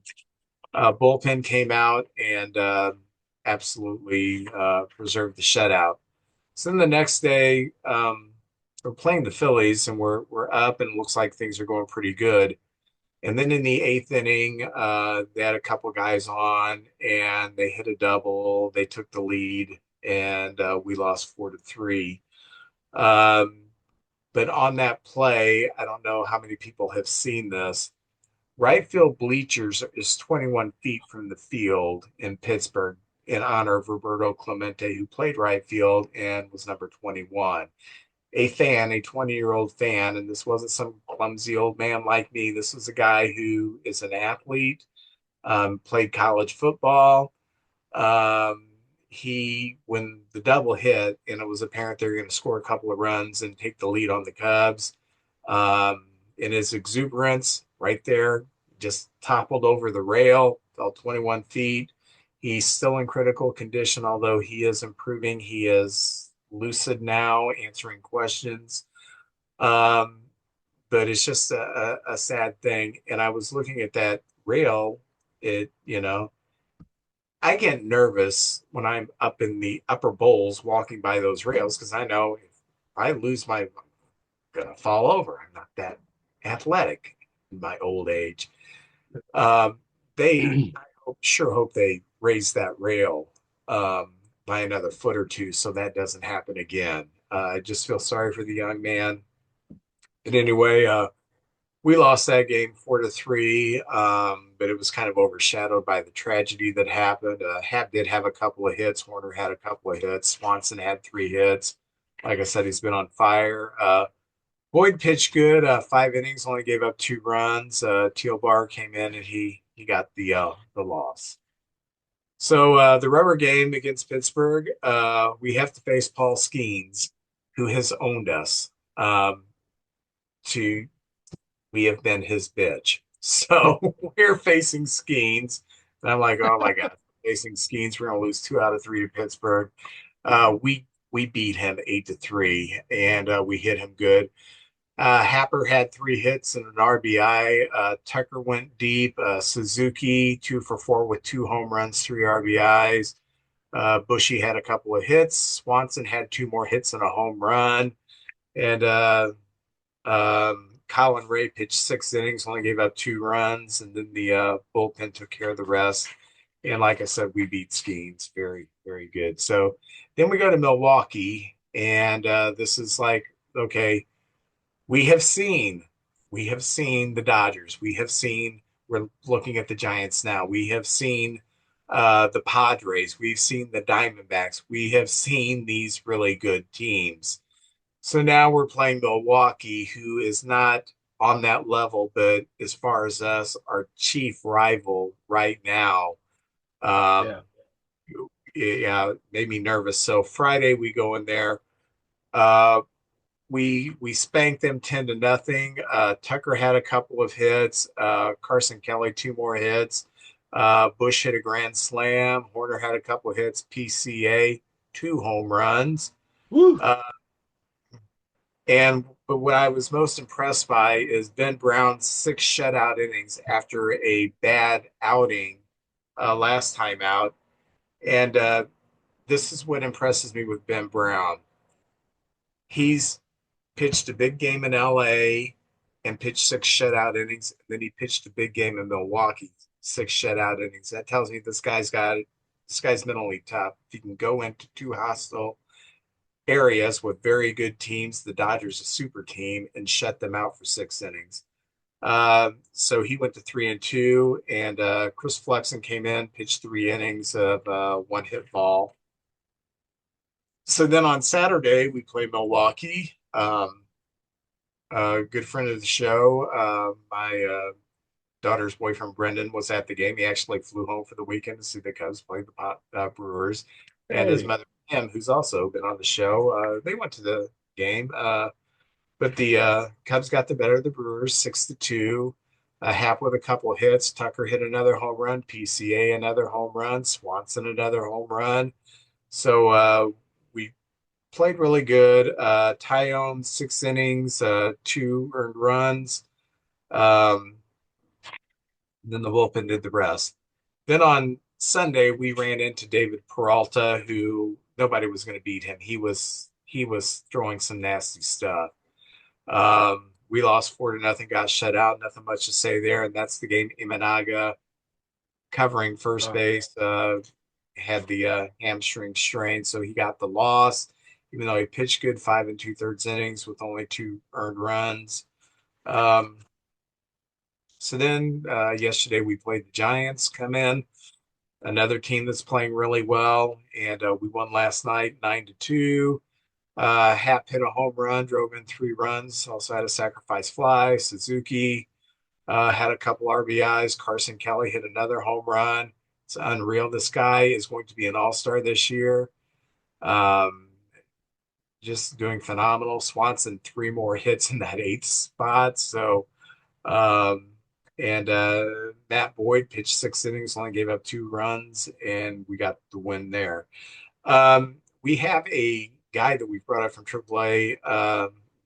bullpen came out and absolutely preserved the shutout. So then the next day, we're playing the Phillies, and we're up, and it looks like things are going pretty good. And then in the 8th inning, they had a couple guys on, and they hit a double. They took the lead, and we lost 4-3. But on that play, I don't know how many people have seen this. Right field bleachers is 21 feet from the field in Pittsburgh in honor of Roberto Clemente, who played right field and was number 21. A fan, a 20-year-old fan, and this wasn't some clumsy old man like me. This was a guy who is an athlete, played college football. When the double hit and it was apparent they were going to score a couple of runs and take the lead on the Cubs, in his exuberance right there, just toppled over the rail, fell 21 feet. He's still in critical condition, although he is improving. He is lucid now, answering questions. But it's just a sad thing. And I was looking at that rail. I get nervous when I'm up in the upper bowls walking by those rails, because I know if I lose I'm going to fall over. I'm not that athletic in my old age. Sure hope they raise that rail by another foot or two so that doesn't happen again. I just feel sorry for the young man. But anyway, we lost that game 4-3, but it was kind of overshadowed by the tragedy that happened. Hap did have a couple of hits. Horner had a couple of hits. Swanson had 3 hits. Like I said, he's been on fire. Boyd pitched good. 5 innings, only gave up 2 runs. Teal Bar came in and he got the loss. So the rubber game against Pittsburgh, we have to face Paul Skeens, who has owned us. We have been his bitch. So we're facing Skeens. And I'm like, oh my God, facing Skeens, we're gonna lose 2 out of 3 to Pittsburgh. We beat him 8-3, and we hit him good. Happer had 3 hits and an RBI. Tucker went deep. Suzuki 2 for 4 with 2 home runs, 3 RBIs. Bushy had a couple of hits. Swanson had 2 more hits and a home run. And Colin Ray pitched 6 innings, only gave up 2 runs, and then the bullpen took care of the rest. And like I said, we beat Skeens. Very, very good. So then we go to Milwaukee, and this is like, okay, we have seen, we have seen the Dodgers. We're looking at the Giants now. We have seen the Padres. We've seen the Diamondbacks. We have seen these really good teams. So now we're playing Milwaukee, who is not on that level, but as far as us, our chief rival right now, Yeah. yeah, made me nervous. So Friday we go in there. Uh, we spanked them 10-0. Tucker had a couple of hits. Carson Kelly 2 more hits. Bush hit a grand slam. Horner had a couple of hits. PCA 2 home runs. Woo. But what I was most impressed by is Ben Brown's 6 shutout innings after a bad outing last time out. And this is what impresses me with Ben Brown. He's pitched a big game in LA and pitched 6 shutout innings. And then he pitched a big game in Milwaukee, 6 shutout innings. That tells me this guy's mentally tough. If he can go into 2 hostile areas with very good teams, the Dodgers a super team, and shut them out for 6 innings. So he went to 3-2, and Chris Flexen came in, pitched 3 innings of 1 hit ball. So then on Saturday we play Milwaukee. A good friend of the show, my daughter's boyfriend Brendan was at the game. He actually flew home for the weekend to see the Cubs play the Brewers, and his mother Kim, who's also been on the show, they went to the game. But the Cubs got the better of the Brewers, 6-2. Hap with a couple of hits. Tucker hit another home run. PCA another home run. Swanson another home run. So we played really good. Tyone 6 innings, 2 earned runs. Then the bullpen did the rest. Then on Sunday we ran into David Peralta, who nobody was going to beat him. He was throwing some nasty stuff. We lost 4-0, got shut out. Nothing much to say there, and that's the game. Imanaga covering first base had the hamstring strain, so he got the loss. Even though he pitched good 5 2/3 innings with only 2 earned runs. So then yesterday we played the Giants. Come in, another team that's playing really well, and we won last night 9-2. Hap hit a home run, drove in 3 runs, also had a sacrifice fly. Suzuki had a couple RBIs. Carson Kelly hit another home run. It's unreal. This guy is going to be an all-star this year. Just doing phenomenal. Swanson 3 more hits in that 8th spot. So, and Matt Boyd pitched 6 innings, only gave up 2 runs, and we got the win there. We have a guy that we brought up from AAA,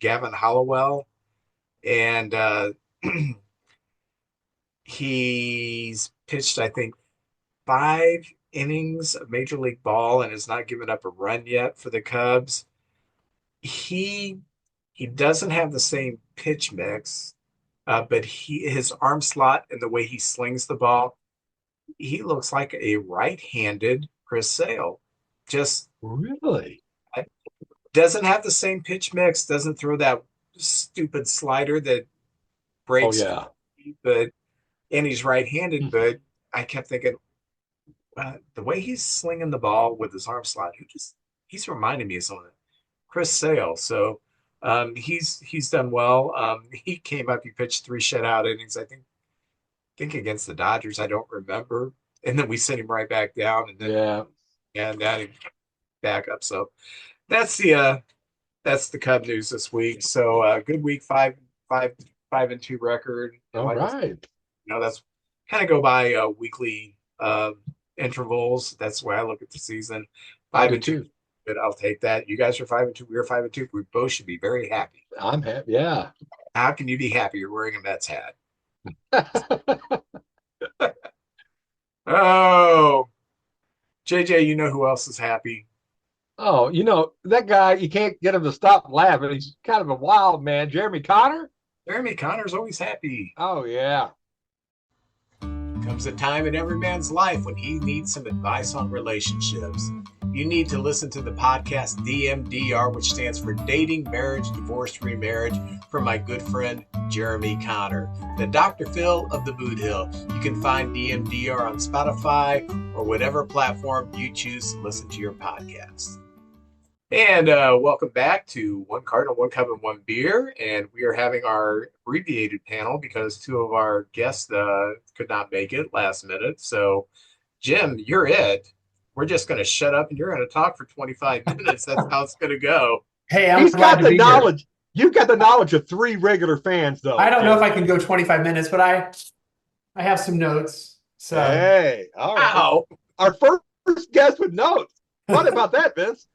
Gavin Hollowell, and he's pitched, I think, 5 innings of Major League Ball and has not given up a run yet for the Cubs. He doesn't have the same pitch mix, but his arm slot and the way he slings the ball, he looks like a right-handed Chris Sale. Just Really? doesn't have the same pitch mix, doesn't throw that stupid slider that breaks. Oh, yeah. And he's right-handed, but I kept thinking, the way he's slinging the ball with his arm slot, he's reminding me of someone, Chris Sale. So he's done well. He came up, he pitched 3 shutout innings, I think against the Dodgers. I don't remember. And then we sent him right back down, and then and now he back up. So that's the Cub news this week. So good week, 5-2 record. All right. That's kind of go by weekly intervals. That's the way I look at the season. 5-2. But I'll take that. You guys are 5-2. We are 5-2. We both should be very happy. I'm happy. Yeah. How can you be happy? You're wearing a Mets hat. Oh, JJ, you know who else is happy? Oh, that guy, you can't get him to stop laughing. He's kind of a wild man. Jeremy Connor? Jeremy Connor's always happy. Oh, yeah. Comes a time in every man's life when he needs some advice on relationships. You need to listen to the podcast DMDR, which stands for Dating, Marriage, Divorce, Remarriage, from my good friend Jeremy Connor, the Dr. Phil of the Boot Hill. You can find DMDR on Spotify or whatever platform you choose to listen to your podcast. And welcome back to One Cardinal, One Cup, and One Beer. And we are having our abbreviated panel because two of our guests could not make it last minute. So, Jim, you're it. We're just going to shut up and you're going to talk for 25 minutes. That's how it's going to go. Hey, I'm He's glad got to the be knowledge. You've got the knowledge of 3 regular fans, though. here. I don't know if I can go 25 minutes, but I have some notes. So Hey, all right. Wow. Our first guest with notes. What about that, Vince?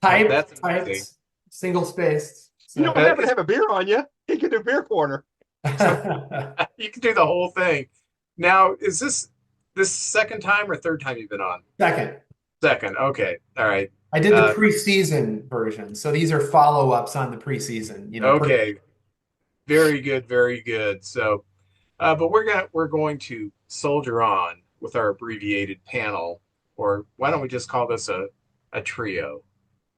That's typed, amazing. single spaced. You don't have to have a beer on you. He can do beer corner. You can do the whole thing. Now, is this second time or third time you've been on? Second. Second. Okay. All right. I did the preseason version. So these are follow-ups on the preseason. Okay. Very good. Very good. So, but we're going to soldier on with our abbreviated panel, or why don't we just call this a trio?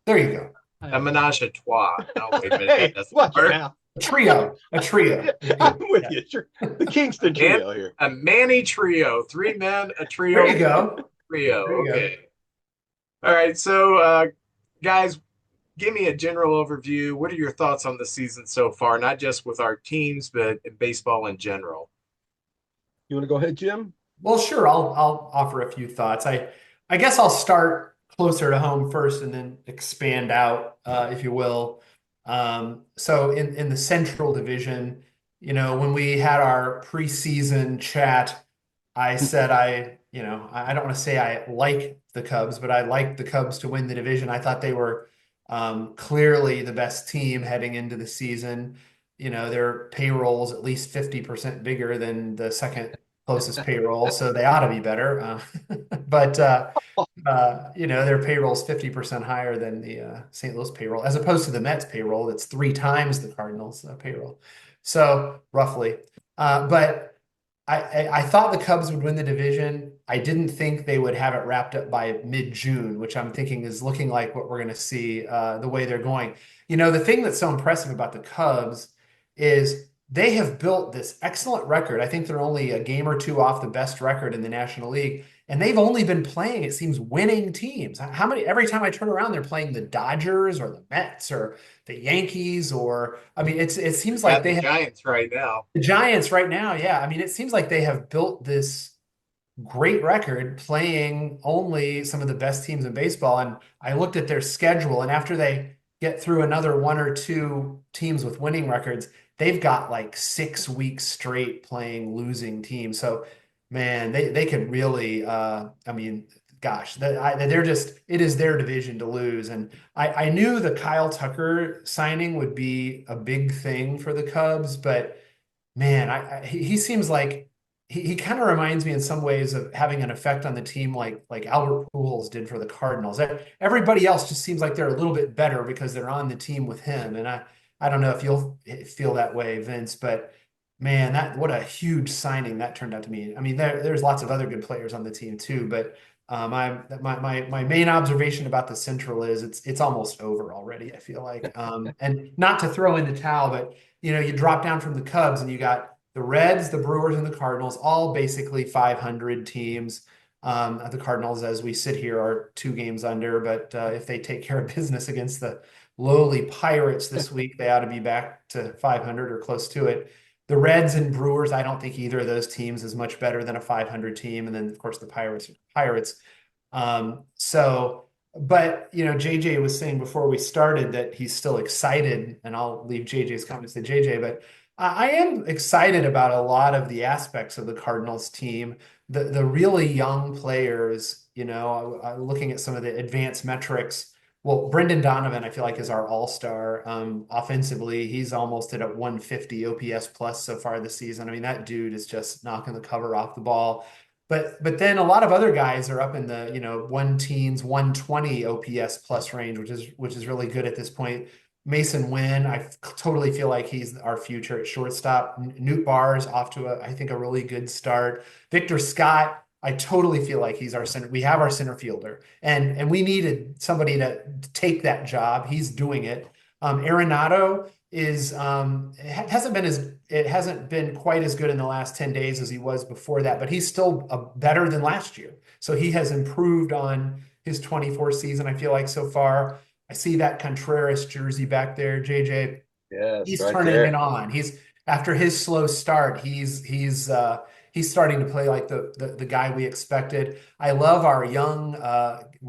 There you go. A menage a trois. No, wait a minute. Hey, That's watch hard. it now. A trio. I'm with you. Sure. The Kingston trio here. A Manny trio. 3 men, a trio. There you go. Trio. There you go. Okay. All right. So, guys, give me a general overview. What are your thoughts on the season so far? Not just with our teams, but in baseball in general. You want to go ahead, Jim? Well, sure. I'll offer a few thoughts. I guess I'll start closer to home first and then expand out, if you will. So in the Central Division, when we had our preseason chat, I said I don't want to say I like the Cubs, but I like the Cubs to win the division. I thought they were clearly the best team heading into the season. Their payroll's at least 50% bigger than the second closest payroll, so they ought to be better. But their payroll's 50% higher than the St. Louis payroll, as opposed to the Mets payroll that's 3 times the Cardinals payroll. So roughly, but I thought the Cubs would win the division. I didn't think they would have it wrapped up by mid-June, which I'm thinking is looking like what we're going to see the way they're going. The thing that's so impressive about the Cubs is they have built this excellent record. I think they're only a game or 2 off the best record in the National League. And they've only been playing, it seems, winning teams. Every time I turn around, they're playing the Dodgers or the Mets or the Yankees, it seems like they have Giants right now. the Giants right now. Yeah. It seems like they have built this great record playing only some of the best teams in baseball. And I looked at their schedule, and after they get through another 1 or 2 teams with winning records, they've got like 6 weeks straight playing losing teams. So, man, they could really, gosh, it is their division to lose. And I knew the Kyle Tucker signing would be a big thing for the Cubs, but man, he seems like he kind of reminds me in some ways of having an effect on the team like Albert Pujols did for the Cardinals. Everybody else just seems like they're a little bit better because they're on the team with him. And I don't know if you'll feel that way, Vince, but man, what a huge signing that turned out to be. There's lots of other good players on the team too, but my main observation about the Central is it's almost over already, I feel like. And not to throw in the towel, but you drop down from the Cubs and you got the Reds, the Brewers, and the Cardinals, all basically 500 teams. The Cardinals, as we sit here, are 2 games under, but if they take care of business against the lowly Pirates this week, they ought to be back to 500 or close to it. The Reds and Brewers, I don't think either of those teams is much better than a 500 team. And then, of course, the Pirates. But, JJ was saying before we started that he's still excited, and I'll leave JJ's comments to JJ, but I am excited about a lot of the aspects of the Cardinals team. The really young players, looking at some of the advanced metrics, Well, Brendan Donovan, I feel like is our all-star. Offensively, he's almost at a 150 OPS plus so far this season. I mean, that dude is just knocking the cover off the ball. But then a lot of other guys are up in the, one teens, 120 OPS plus range, which is really good at this point. Mason Wynn, I totally feel like he's our future at shortstop. Newt Barr's off to I think a really good start. Victor Scott, I totally feel like he's our center. We have our center fielder, and we needed somebody to take that job. He's doing it. Arenado is it hasn't been quite as good in the last 10 days as he was before that, but he's still better than last year. So he has improved on his 24 season, I feel like so far. I see that Contreras jersey back there, JJ. Yes, He's right turning it there. on. He's after his slow start, he's starting to play like the guy we expected. I love our young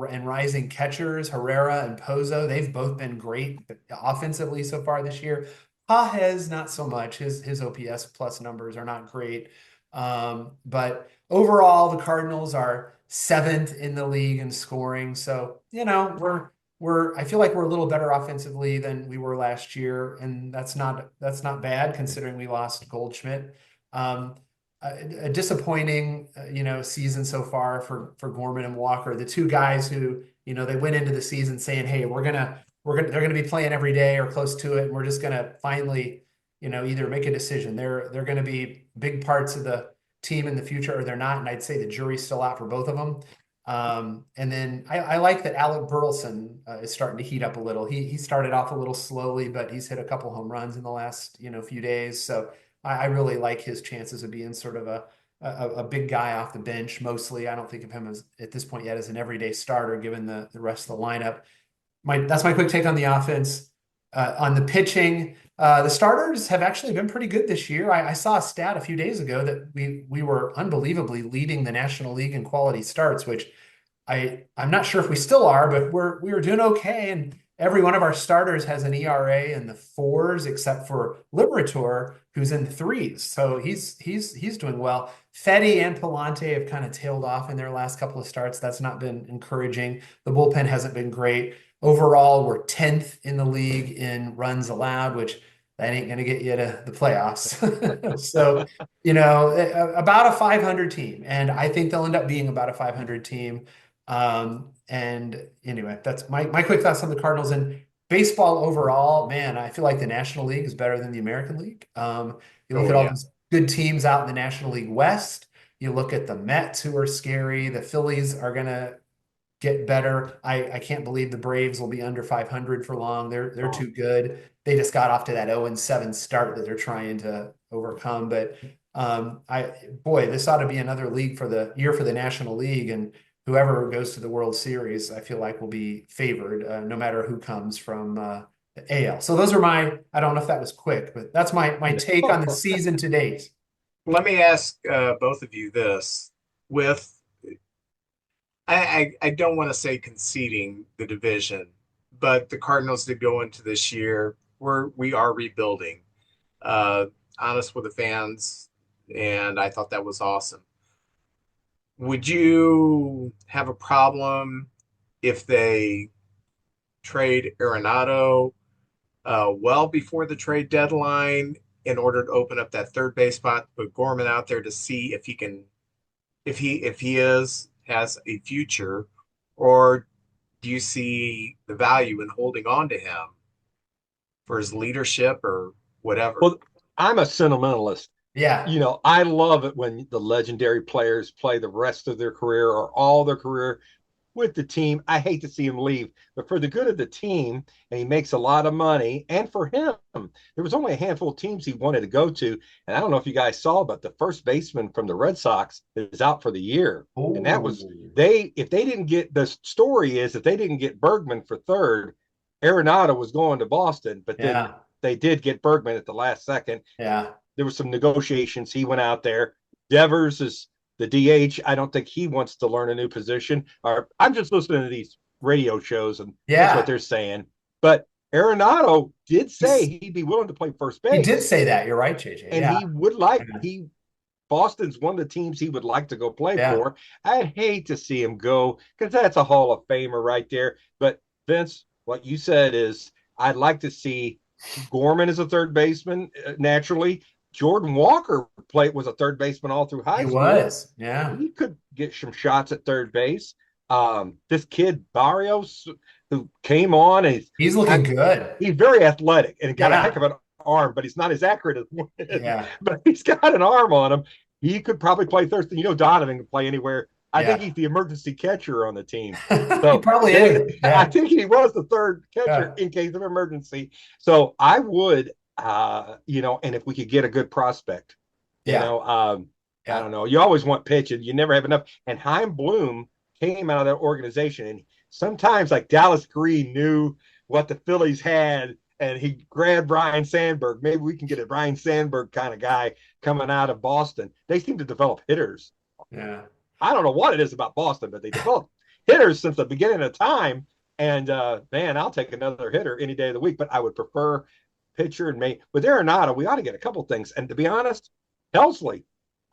and rising catchers, Herrera and Pozo. They've both been great offensively so far this year. Pajes, not so much. His OPS plus numbers are not great. But overall, the Cardinals are seventh in the league in scoring. So, we're I feel like we're a little better offensively than we were last year, and that's not bad considering we lost Goldschmidt. Um, a disappointing season so far for Gorman and Walker, the two guys who they went into the season saying, hey, they're gonna be playing every day or close to it, and we're just gonna finally either make a decision. They're gonna be big parts of the team in the future, or they're not, and I'd say the jury's still out for both of them. And then I like that Alec Burleson is starting to heat up a little. He started off a little slowly, but he's hit a couple home runs in the last few days. So I really like his chances of being sort of a big guy off the bench. Mostly, I don't think of him as at this point yet as an everyday starter, given the rest of the lineup. That's my quick take on the offense. On the pitching, the starters have actually been pretty good this year. I saw a stat a few days ago that we were unbelievably leading the National League in quality starts, which I'm not sure if we still are, but we were doing okay. And every one of our starters has an ERA in the fours, except for Liberator, who's in the threes. So he's doing well. Fetty and Palante have kind of tailed off in their last couple of starts. That's not been encouraging. The bullpen hasn't been great. Overall, we're 10th in the league in runs allowed, which that ain't going to get you to the playoffs. So, about a 500 team. And I think they'll end up being about a 500 team. And anyway, that's my quick thoughts on the Cardinals. And baseball overall, man, I feel like the National League is better than the American League. You look Oh at all yeah. these good teams out in the National League West. You look at the Mets, who are scary. The Phillies are going to get better. I can't believe the Braves will be under 500 for long. They're too good. They just got off to that 0-7 start that they're trying to overcome. But this ought to be another league for the year for the National League, and whoever goes to the World Series, I feel like will be favored, no matter who comes from the AL. So those are I don't know if that was quick, but that's my take on the season to date. Let me ask both of you this: with I don't want to say conceding the division, but the Cardinals did go into this year where we are rebuilding. Uh, Honest with the fans, and I thought that was awesome. Would you have a problem if they trade Arenado well before the trade deadline in order to open up that third base spot, put Gorman out there to see if he can, if he has a future, or do you see the value in holding on to him for his leadership or whatever? Well, I'm a sentimentalist. Yeah. I love it when the legendary players play the rest of their career or all their career with the team. I hate to see him leave, but for the good of the team, and he makes a lot of money. And for him, there was only a handful of teams he wanted to go to. And I don't know if you guys saw, but the first baseman from the Red Sox is out for the year. Oh. And that was if they didn't get the story is if they didn't get Bergman for third, Arenado was going to Boston, but then they did get Bergman at the last second. Yeah. There was some negotiations. He went out there. Devers is the DH. I don't think he wants to learn a new position. Or I'm just listening to these radio shows, and that's what they're saying. But Arenado did say he'd be willing to play first base. He did say that. You're right, JJ. And he would Boston's one of the teams he would like to go play for. I'd hate to see him go because that's a Hall of Famer right there. But Vince, what you said is I'd like to see Gorman as a third baseman naturally. Jordan Walker was a third baseman all through high He school. was, yeah. He could get some shots at third base. This kid Barrios, who came on, and He's looking good. he's very athletic and got a heck Yeah, of an arm, but he's not as accurate as Wynn. yeah, But he's got an arm on him. He could probably play Thursday. Donovan can play anywhere. I think yeah. he's the emergency catcher on the team. He So probably is. I Yeah, think he was the third catcher yeah, in case of emergency. So I would, and if we could get a good prospect, yeah, I yeah. don't know. You always want pitching. You never have enough. And Chaim Bloom came out of that organization, and sometimes like Dallas Green knew what the Phillies had, and he grabbed Ryan Sandberg. Maybe we can get a Ryan Sandberg kind of guy coming out of Boston. They seem to develop hitters. Yeah. I don't know what it is about Boston, but they develop hitters since the beginning of time. And man, I'll take another hitter any day of the week. But I would prefer pitcher and me. With Arenado, we ought to get a couple things. And to be honest, Helsley.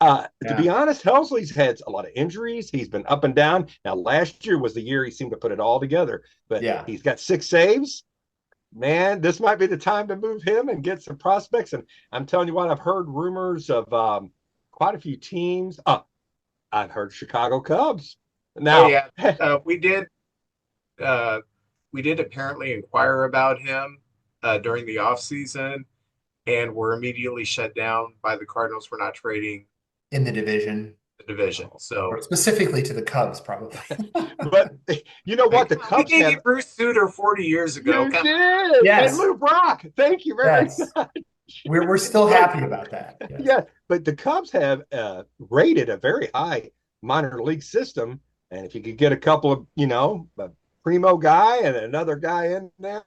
To be Yeah. honest, Helsley's had a lot of injuries. He's been up and down. Now, last year was the year he seemed to put it all together. But Yeah. he's got 6 saves. Man, this might be the time to move him and get some prospects. And I'm telling you what, I've heard rumors of quite a few teams. I've heard Chicago Cubs. Oh Now, yeah, uh, we did apparently inquire about him during the off season, and were immediately shut down by the Cardinals for not trading In the division, the division. or So specifically to the Cubs, probably. but you know what? The we Cubs gave have. you Bruce Sutter 40 years ago. You Come did. Yes. And Lou Brock. Thank you very Yes. much. We're still happy about that. Yes. Yeah, but the Cubs have rated a very high minor league system, and if you could get a couple of, a primo guy and another guy in there,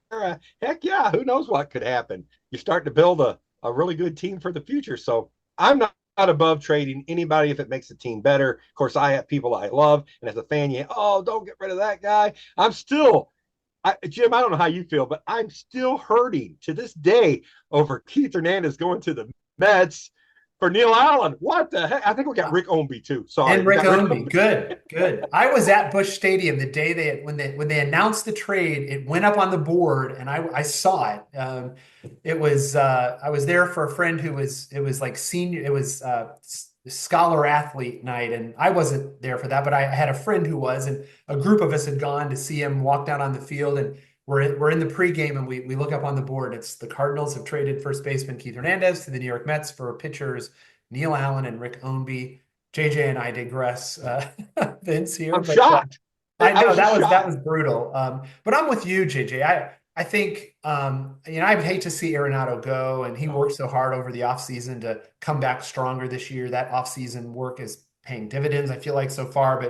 heck yeah, who knows what could happen? You're starting to build a really good team for the future. So I'm not above trading anybody if it makes the team better. Of course, I have people I love, and as a fan, don't get rid of that guy. Jim, I don't know how you feel, but I'm still hurting to this day over Keith Hernandez going to the Mets for Neil Allen. What the heck? I think we got Rick Ownby too. Sorry, And Rick Ownby, good, good. I was at Busch Stadium the day when they announced the trade. It went up on the board, and I saw it. It was I was there for a friend it was like senior. It was scholar athlete night, and I wasn't there for that, but I had a friend who was, and a group of us had gone to see him walk down on the field, and we're in the pregame, and we look up on the board. It's the Cardinals have traded first baseman Keith Hernandez to the New York Mets for pitchers Neil Allen and Rick Ownby. JJ and I digress, Vince here. I'm but, shocked. I know that shocked. was brutal. But I'm with you, JJ. I think I'd hate to see Arenado go, and he worked so hard over the offseason to come back stronger this year. That offseason work is paying dividends, I feel like, so far.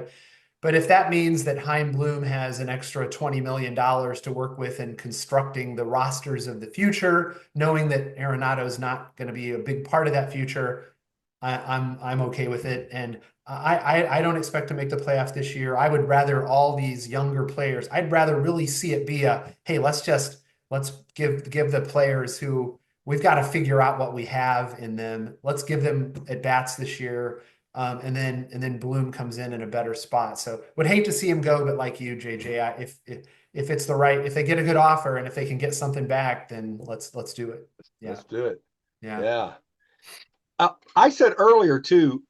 But if that means that Chaim Bloom has an extra $20 million to work with in constructing the rosters of the future, knowing that Arenado is not going to be a big part of that future, I'm okay with it. And I don't expect to make the playoffs this year. I would rather all these younger players. I'd rather really see it be hey, let's give the players who we've got to figure out what we have in them. Let's give them at bats this year. And then Bloom comes in a better spot. So would hate to see him go, but like you, JJ, if it's if they get a good offer and if they can get something back, then let's do it. Yeah. Let's do it. Yeah. Yeah. I said earlier too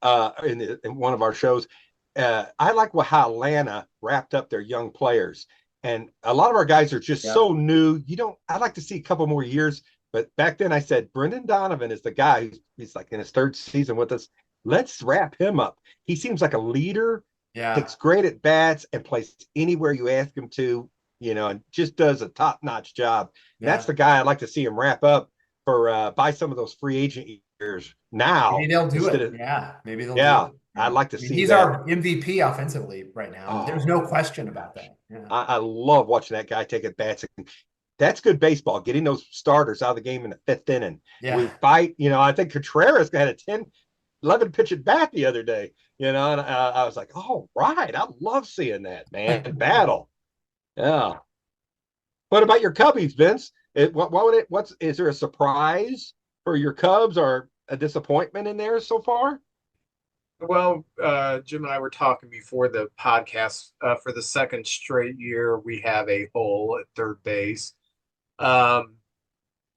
in one of our shows, I like how Atlanta wrapped up their young players, and a lot of our guys are just so new. I'd like to see a couple more years. But back then I said Brendan Donovan is the guy he's like in his 3rd season with us. Let's wrap him up. He seems like a leader. Yeah. Takes great at bats and plays anywhere you ask him to. And just does a top-notch job. Yeah. That's the guy I'd like to see him wrap up for by some of those free agent years now. Maybe they'll do it. Maybe they'll do it. I'd like to see he's that. our MVP offensively right now. There's no question about that. Yeah. I love watching that guy take at bats. That's good baseball, getting those starters out of the game in the 5th inning. Yeah. We fight. I think Contreras had a 11 pitch at bat the other day, and I was like, oh, right. I love seeing that, man. Battle. Yeah. What about your Cubbies, Vince? Is there a surprise for your Cubs or a disappointment in there so far? Well, Jim and I were talking before the podcast. For the second straight year, we have a hole at third base. Um,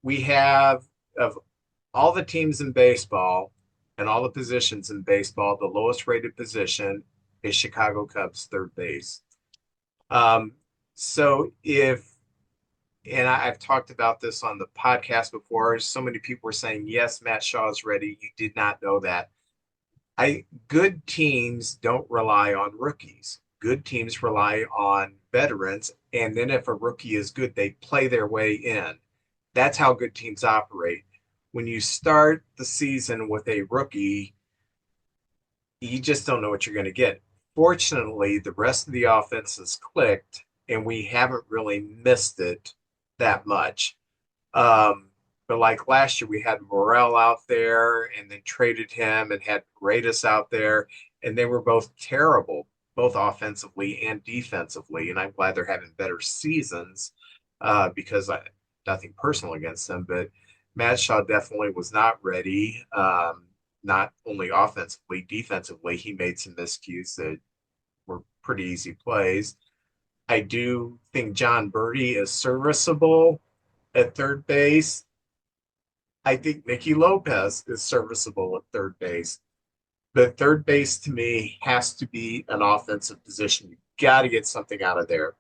we have of all the teams in baseball and all the positions in baseball, the lowest rated position is Chicago Cubs third base. Um, so if and I've talked about this on the podcast before, so many people were saying, yes, Matt Shaw is ready. You did not know that. Good teams don't rely on rookies. Good teams rely on veterans, and then if a rookie is good, they play their way in. That's how good teams operate. When you start the season with a rookie, you just don't know what you're going to get. Fortunately, the rest of the offense has clicked, and we haven't really missed it that much. Um, but like last year, we had Morel out there and then traded him and had Paredes out there, and they were both terrible, both offensively and defensively. And I'm glad they're having better seasons because nothing personal against them, but Matt Shaw definitely was not ready. Not only offensively, defensively, he made some miscues that were pretty easy plays. I do think John Birdie is serviceable at third base. I think Nicky Lopez is serviceable at third base. But third base to me has to be an offensive position. You got to get something out of there.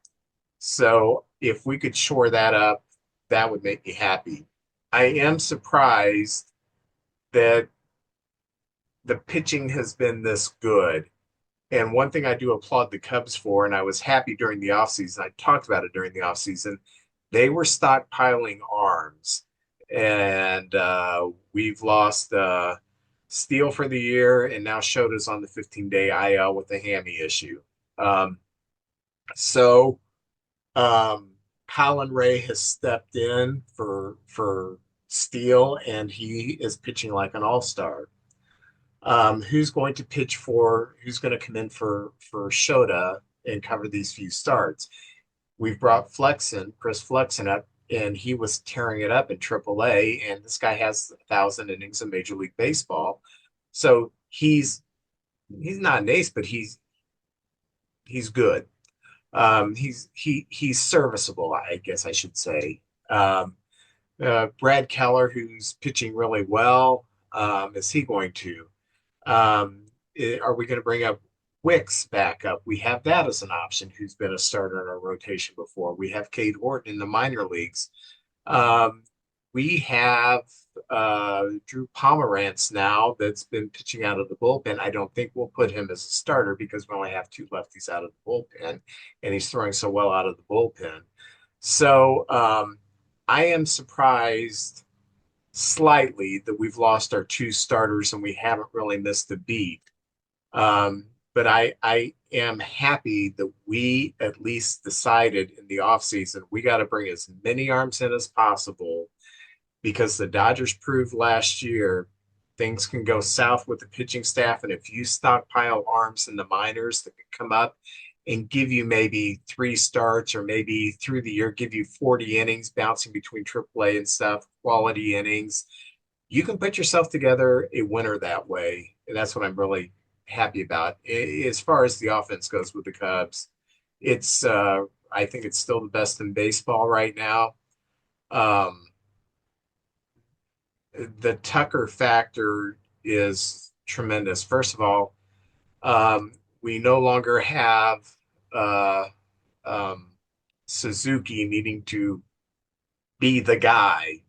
So if we could shore that up, that would make me happy. I am surprised that the pitching has been this good. And one thing I do applaud the Cubs for, and I was happy during the offseason, I talked about it during the offseason, they were stockpiling arms. And we've lost Steele for the year, and now Shota's on the 15-day IL with a hammy issue. Um, so Colin Ray has stepped in for Steele, and he is pitching like an all-star. Who's going to pitch for? Who's going to come in for Shota and cover these few starts? We've brought Chris Flexen up, and he was tearing it up in AAA. And this guy has 1,000 innings in Major League Baseball, so he's not an ace, but he's good. He's serviceable, I guess I should say. Brad Keller, who's pitching really well, is he going to? Are we going to bring up Wicks back up? We have that as an option, who's been a starter in our rotation before. We have Cade Horton in the minor leagues. We have Drew Pomerantz now that's been pitching out of the bullpen. I don't think we'll put him as a starter because we only have two lefties out of the bullpen, and he's throwing so well out of the bullpen. So I am surprised slightly that we've lost our two starters and we haven't really missed a beat. But I am happy that we at least decided in the offseason we got to bring as many arms in as possible because the Dodgers proved last year things can go south with the pitching staff. And if you stockpile arms in the minors that can come up and give you maybe 3 starts or maybe through the year, give you 40 innings bouncing between AAA and stuff, quality innings, you can put yourself together a winner that way. And that's what I'm really happy about. As far as the offense goes with the Cubs, it's I think it's still the best in baseball right now. The Tucker factor is tremendous. First of all, we no longer have uh, um, Suzuki needing to be the guy.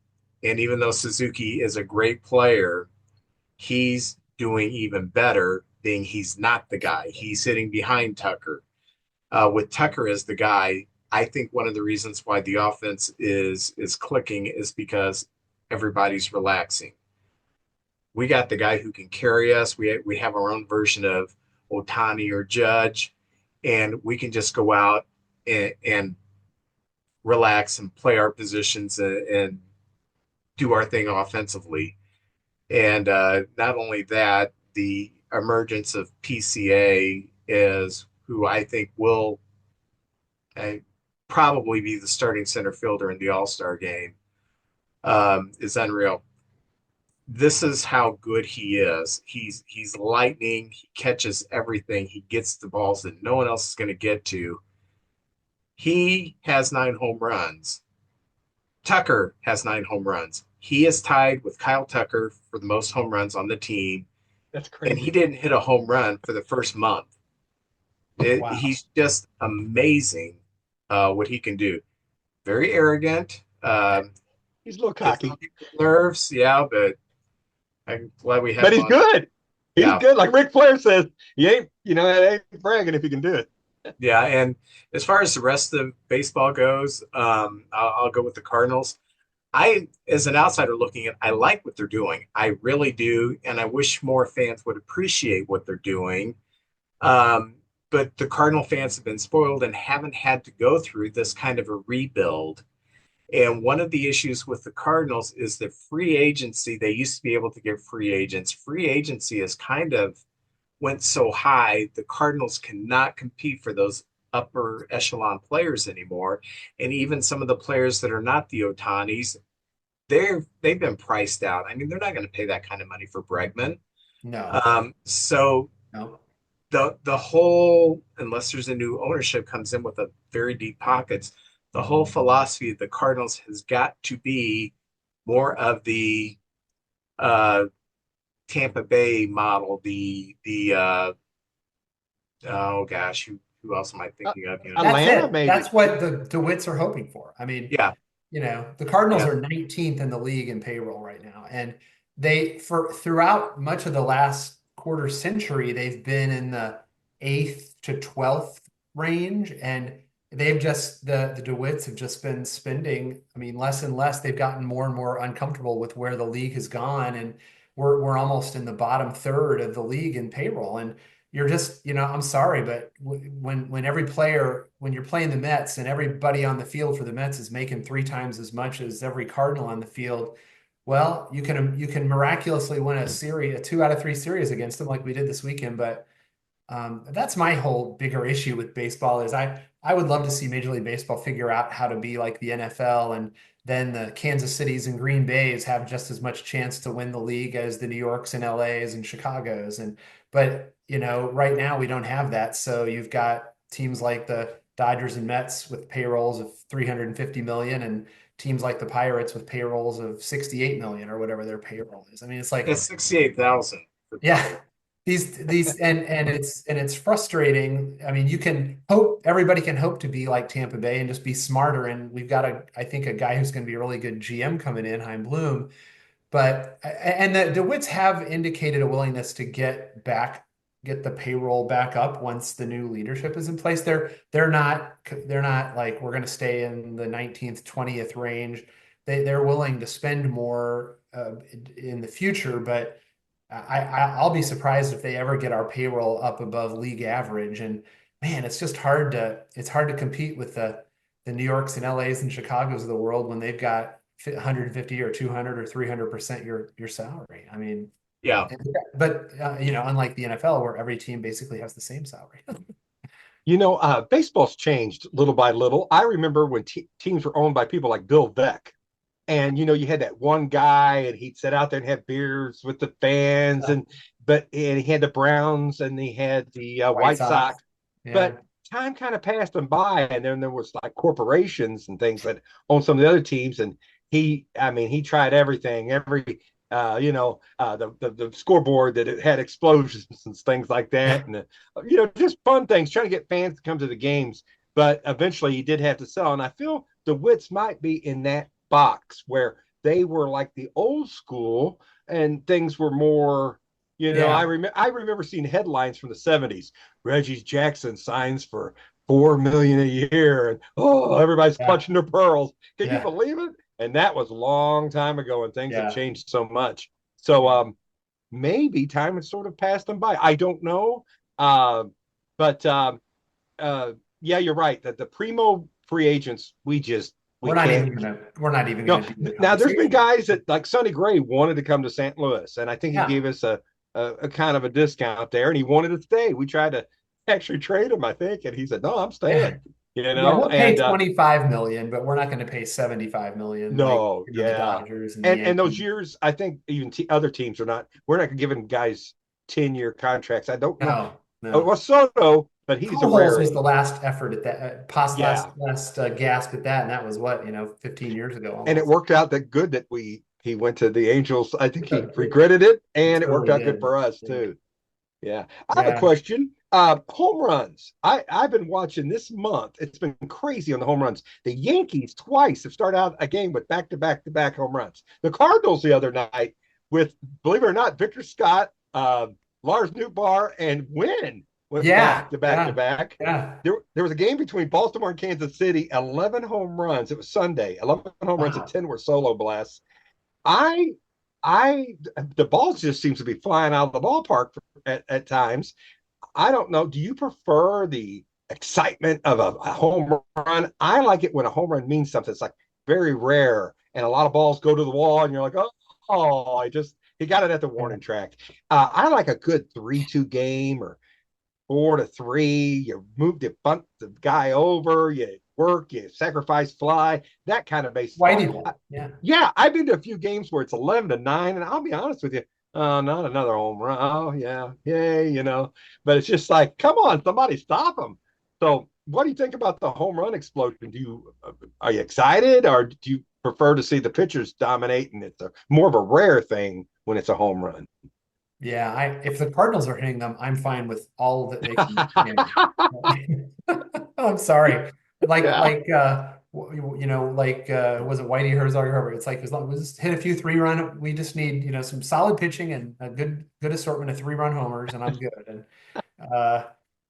And even though Suzuki is a great player, he's doing even better being he's not the guy. He's sitting behind Tucker. With Tucker as the guy, I think one of the reasons why the offense is clicking is because everybody's relaxing. We got the guy who can carry us. We have our own version of Otani or Judge, and we can just go out and relax and play our positions and do our thing offensively. And not only that, the emergence of PCA is who I think will probably be the starting center fielder in the All-Star game is unreal. this is how good he is. He's lightning. He catches everything. He gets the balls that no one else is going to get to. He has 9 home runs. Tucker has 9 home runs. He is tied with Kyle Tucker for the most home runs on the team, That's and he crazy. didn't hit a home run for the first month. Wow. He's just amazing what he can do. Very arrogant. He's a little Gets cocky, on people's nerves, yeah, but I'm glad we have but him he's on. good. He's Yeah, good. Like Ric Flair says, it ain't bragging if you can do it. yeah. And as far as the rest of baseball goes, I'll go with the Cardinals. As an outsider looking at, I like what they're doing. I really do, and I wish more fans would appreciate what they're doing. Um, but the Cardinal fans have been spoiled and haven't had to go through this kind of a rebuild. And one of the issues with the Cardinals is that free agency, they used to be able to get free agents. Free agency is kind of went so high, the Cardinals cannot compete for those upper echelon players anymore. And even some of the players that are not the Otanis, they've been priced out. I mean, they're not going to pay that kind of money for Bregman. No, So no. the whole, unless there's a new ownership comes in with a very deep pockets, the whole philosophy of the Cardinals has got to be more of the uh, Tampa Bay model, the oh gosh, who else am I Uh, thinking of? You know, That's Atlanta, it. maybe. That's what the DeWitts are hoping for. I mean, yeah, the Cardinals yeah. are 19th in the league in payroll right now. And they, for throughout much of the last quarter century, they've been in the 8th to 12th range. And they've just, the DeWitts have just been spending, I mean, less and less. They've gotten more and more uncomfortable with where the league has gone. And we're almost in the bottom third of the league in payroll. And you're just, I'm sorry, but when every player, when you're playing the Mets and everybody on the field for the Mets is making 3 times as much as every Cardinal on the field, well, you can miraculously win a series, a 2 out of 3 series against them like we did this weekend. But that's my whole bigger issue with baseball is I would love to see Major League Baseball figure out how to be like the NFL, and then the Kansas Cities and Green Bays have just as much chance to win the league as the New Yorks and LAs and Chicago's. And but right now we don't have that. So you've got teams like the Dodgers and Mets with payrolls of 350 million and teams like the Pirates with payrolls of 68 million or whatever their payroll is. I mean, it's like, It's 68,000 for the yeah, Pirates. these and it's frustrating. I mean, you can hope everybody can hope to be like Tampa Bay and just be smarter. And we've got I think a guy who's going to be a really good GM coming in, Heim Bloom. But and the DeWitts have indicated a willingness to get the payroll back up once the new leadership is in place. They're not like we're going to stay in the 19th, 20th range. They're willing to spend more in the future, but I'll be surprised if they ever get our payroll up above league average. And man, it's hard to compete with the New Yorks and LAs and Chicago's of the world when they've got 150 or 200 or 300% your salary. I mean, Yeah, but unlike the NFL where every team basically has the same salary. Baseball's changed little by little. I remember when teams were owned by people like Bill Veeck. And you had that one guy, and he'd sit out there and have beers with the fans, and he had the Browns and he had the White White Sox. Sox. Yeah. But time kind of passed them by, and then there was like corporations and things that owned some of the other teams. And he tried everything, the scoreboard that it had explosions and things like that, and just fun things, trying to get fans to come to the games. But eventually, he did have to sell, and I feel the Wits might be in that box where they were like the old school and things were more. Yeah. I remember seeing headlines from the 70s. Reggie Jackson signs for $4 million a year, and everybody's Yeah. clutching their pearls. Can you Yeah. believe it? And that was a long time ago, and things have Yeah. changed so much. So maybe time has sort of passed them by. I don't know. But yeah, you're right. That the primo free agents, we We're not can't. even gonna we're not even No, gonna do the now there's been conversation. guys that like Sonny Gray wanted to come to St. Louis, and I think he Yeah. gave us a kind of a discount there, and he wanted to stay. We tried to actually trade him, I think, and he said, "No, I'm Yeah. staying." Yeah, we'll pay and 25 million, but we're not going to pay 75 million like no, the yeah, Dodgers and the and those Yankees. years, I think even other teams are not. We're not giving guys 10-year contracts. I don't know. No, Oh, no. well, Soto, but he's a Pujols was the rarity. last effort at that, Yeah, last gasp at that, and that was what, 15 years ago and it almost. worked out that good that he went to the Angels. I think he It regretted it, and it worked totally out good did. for us Yeah. too. Yeah. I have a Yeah. question. Home runs. I've been watching this month. It's been crazy on the home runs. The Yankees twice have started out a game with back to back to back home runs. The Cardinals the other night with, believe it or not, Victor Scott, Lars Nootbaar, and Wynn went Yeah. back to back to Yeah. back. Yeah. There was a game between Baltimore and Kansas City, 11 home runs. It was Sunday, 11 home runs and Wow. 10 were solo blasts. I I the ball just seems to be flying out of the ballpark at times. I don't know. Do you prefer the excitement of a home run? I like it when a home run means something. It's like very rare, and a lot of balls go to the wall, and you're like, I just he got it at the Yeah. warning track. I like a good 3-2 game or 4-3. You move the bunt the guy over, you work, you sacrifice fly, that kind of baseball. Whitey ball. Yeah. Yeah, I've been to a few games where it's 11-9, and I'll be honest with you, not another home run. Oh yeah, yay, But it's just like, come on, somebody stop them. So, what do you think about the home run explosion? Are you excited, or do you prefer to see the pitchers dominate, and it's more of a rare thing when it's a home run? Yeah. If the Cardinals are hitting them, I'm fine with all that they can hit. I'm sorry. Yeah. Was it Whitey Herzog or whoever? It's like as long as we just hit a few 3-run, we just need, some solid pitching and a good assortment of 3-run homers, and I'm good. And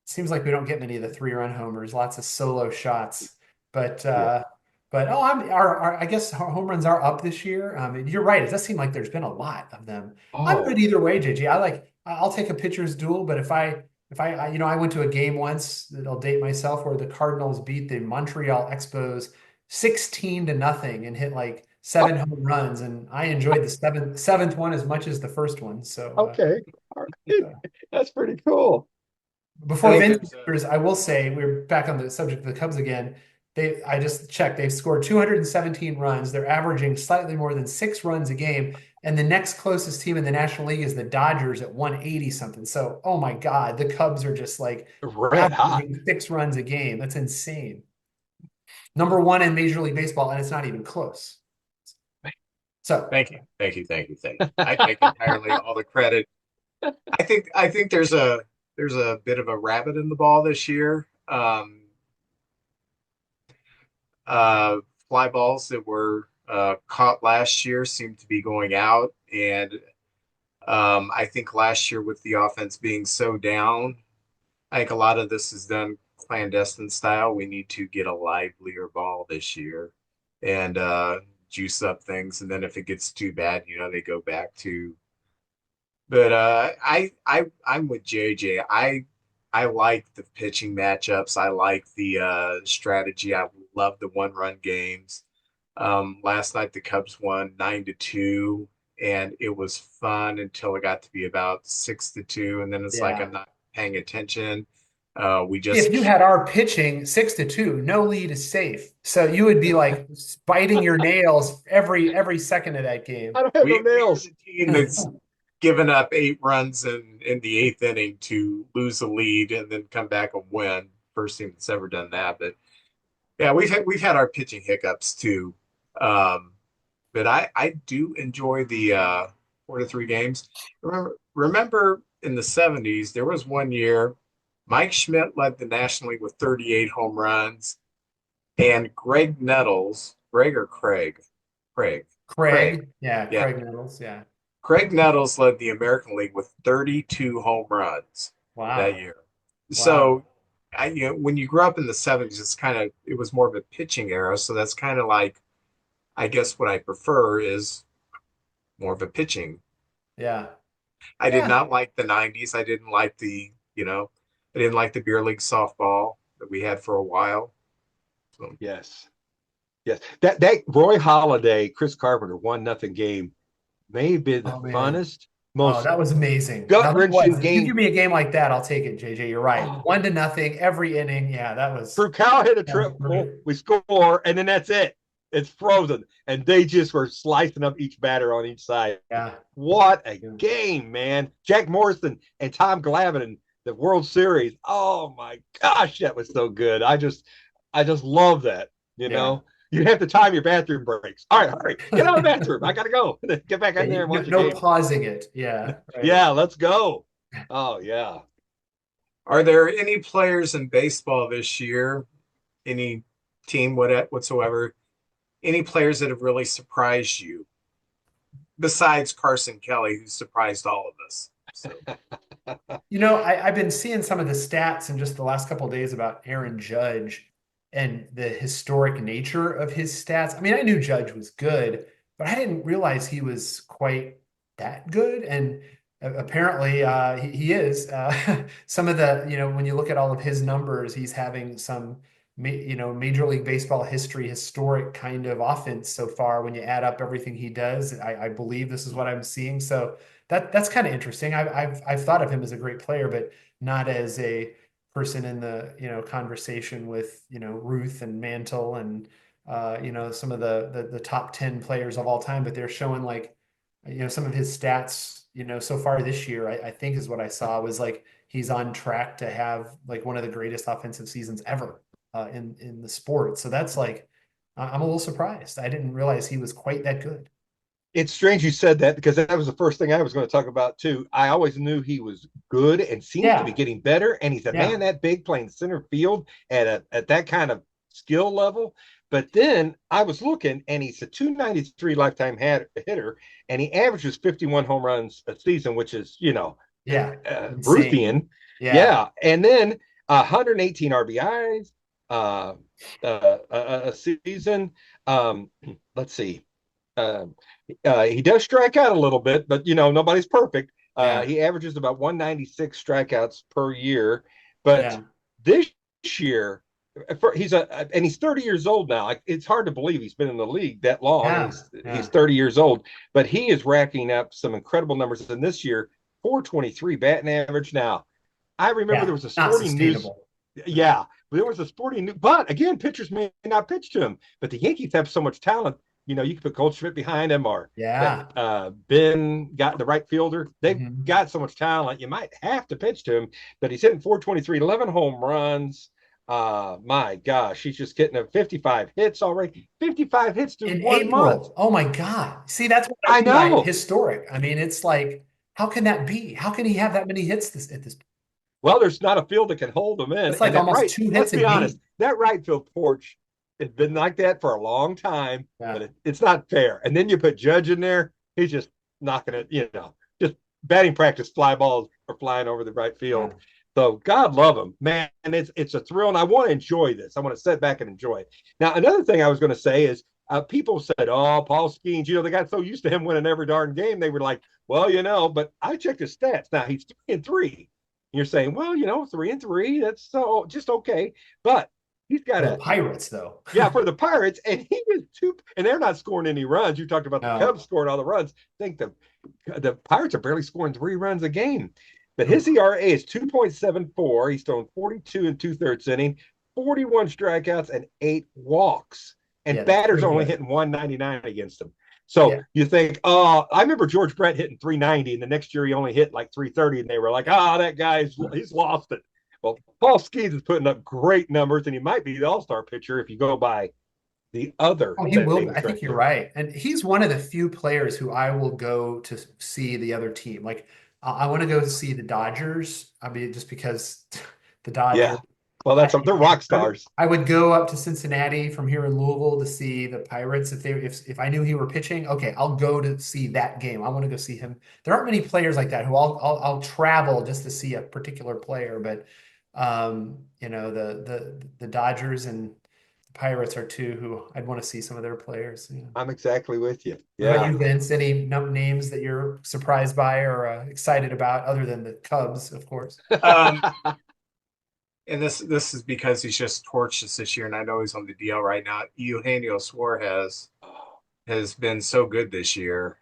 seems like we don't get many of the 3-run homers, lots of solo shots. But Yeah. I guess home runs are up this year. You're right. It does seem like there's been a lot of them. I'm good Oh, either way, JG. I'll take a pitcher's duel, but if I went to a game once that'll date myself where the Cardinals beat the Montreal Expos 16-0 and hit like oh, 7 home runs, and I enjoyed the seventh one as much as the first one. So okay. All right. That's pretty cool. I before think Vince there's a answers, I will say we're back on the subject of the Cubs again. I just checked. They've scored 217 runs. They're averaging slightly more than 6 runs a game. And the next closest team in the National League is the Dodgers at 180 something. So, oh my God, the Cubs are just like Red hot. averaging 6 runs a game. That's insane. Number one in Major League Baseball, and it's not even close. So, thank you, thank you, thank you, thank you. I take entirely all the credit. I think there's a bit of a rabbit in the ball this year. Uh, Fly balls that were caught last year seem to be going out, and I think last year with the offense being so down, I think a lot of this is done clandestine style. We need to get a livelier ball this year and juice up things, and then if it gets too bad, they go back to. But I'm with JJ. I like the pitching matchups. I like the strategy. I love the one-run games. Last night the Cubs won 9-2, and it was fun until it got to be about 6-2, and then it's like yeah. I'm not paying attention. We If just you had our pitching 6-2, no lead is safe. So you would be like biting your nails every second of that game. I don't have no we are nails. the team that's given up 8 runs in the eighth inning to lose the lead and then come back and win. First team that's ever done that. But yeah, we've had our pitching hiccups too. Um, but I do enjoy the 4-3 games. Remember in the 70s, there was one year Mike Schmidt led the National League with 38 home runs, and Greg Nettles, Greg or Craig? Craig. Craig, yeah, Yeah. Craig Nettles, yeah. Craig Nettles led the American League with 32 home runs that Wow. year. Wow. So, when you grew up in the 70s, it was more of a pitching era. So that's kind of like, I guess what I prefer is more of a pitching. Yeah. I did Yeah. not like the 90s. I didn't like the beer league softball that we had for a while. So, Yes. Yes. That Roy Halladay, Chris Carpenter 1-0 game may have been the Oh man. funnest Oh, most that was amazing. Now that gut-wrenching was, if you give game. me a game like that, I'll take it, JJ. You're right. Oh, 1-0 every inning. Yeah, Cal hit a that was triple, great. we score, and then that's it. It's frozen. And they just were slicing up each batter on each side. Yeah. What a Yeah. game, man. Jack Morrison and Tom Glavine in the World Series. Oh my gosh, that was so good. I just love that, you Yeah. know. You have to time your bathroom breaks. All right, get out of the bathroom. I gotta go. Get back Yeah, in there and no, watch a no game. pausing it. Yeah, right. Yeah, let's go. Oh yeah. Are there any players in baseball this year, any team whatsoever, any players that have really surprised you besides Carson Kelly, who surprised all of us? So, I've been seeing some of the stats in just the last couple of days about Aaron Judge and the historic nature of his stats. I mean, I knew Judge was good, but I didn't realize he was quite that good. And apparently, he is. Some of when you look at all of his numbers, he's having some, Major League Baseball history, historic kind of offense so far. When you add up everything he does, I believe this is what I'm seeing. So that's kind of interesting. I've thought of him as a great player, but not as a person in the conversation with Ruth and Mantle and some of the top 10 players of all time. But they're showing like some of his stats so far this year. I think is what I saw was like he's on track to have like one of the greatest offensive seasons ever in the sport. So that's like I'm a little surprised. I didn't realize he was quite that good. It's strange you said that because that was the first thing I was going to talk about too. I always knew he was good and seems to be Yeah, getting better. And he's a yeah, man that big playing center field at that kind of skill level. But then I was looking, and he's a 293 lifetime hitter, and he averages 51 home runs a season, which is yeah. Insane. Ruthian. Yeah. Yeah, and then 118 RBIs a season. Let's see. Um, he does strike out a little bit, but nobody's perfect. Yeah. He averages about 196 strikeouts per year, but Yeah. this year he's 30 years old now. Like, it's hard to believe he's been in the league that long, and Yeah. he's Yeah. 30 years old. But he is racking up some incredible numbers. And this year, 423 batting average. Now, I remember there Yeah. was a Not sporting news. sustainable. Yeah, there was a sporting news, but again, pitchers may not pitch to him. But the Yankees have so much talent. You can put Goldschmidt behind him, or that Yeah. Ben got the right fielder. They've Mhm. got so much talent. You might have to pitch to him, but he's hitting 423, 11 home runs. My gosh, he's just getting 55 hits already. 55 hits through In 1 month. April. Oh my God. See, that's what I I mean by know. historic. I mean, it's like, how can that be? How can he have that many hits at this? Well, there's not a field that can hold him in. That's And like that almost right, two let's hits a be honest, game. that right field porch has been like that for a long time, but Yeah. it's not fair. And then you put Judge in there, he's just knocking it, just batting practice fly balls are flying over the right Yeah. field. So God love him, man. And it's a thrill, and I want to enjoy this. I want to sit back and enjoy it. Now, another thing I was going to say is people said, "Oh, Paul Skeens," they got so used to him winning every darn game, they were like, "Well, but I checked his stats. Now he's 3-3. You're saying, well, 3-3, that's so just okay. But he's got For the a Pirates, though. yeah for the Pirates, and he was and they're not scoring any runs. You talked about the No. Cubs scoring all the runs. I think the Pirates are barely scoring 3 runs a game. But his Oof. ERA is 2.74. He's thrown 42 and 2/3 inning, 41 strikeouts, and 8 walks. And Yeah, that's batters pretty only good. hitting 199 against him. So Yeah. you think, oh, I remember George Brett hitting 390, and the next year he only hit like 330, and they were like, that he's lost it. Well, Paul Skeens is putting up great numbers, and he might be the all-star pitcher if you go by the other Oh, he will. I things think right you're there. right. And he's one of the few players who I will go to see the other team. Like, I want to go see the Dodgers. I mean, just because the Dodgers. Yeah. Well, they're rock stars. I would go up to Cincinnati from here in Louisville to see the Pirates if I knew he were pitching. Okay, I'll go to see that game. I want to go see him. There aren't many players like that who I'll travel just to see a particular player. But the Dodgers and the Pirates are two who I'd want to see some of their players. Yeah. I'm exactly with you. What about Yeah. you, Vince? Any names that you're surprised by or excited about, other than the Cubs, of course? um, and this is because he's just torched us this year, and I know he's on the DL right now. Eugenio Suarez has been so good this year.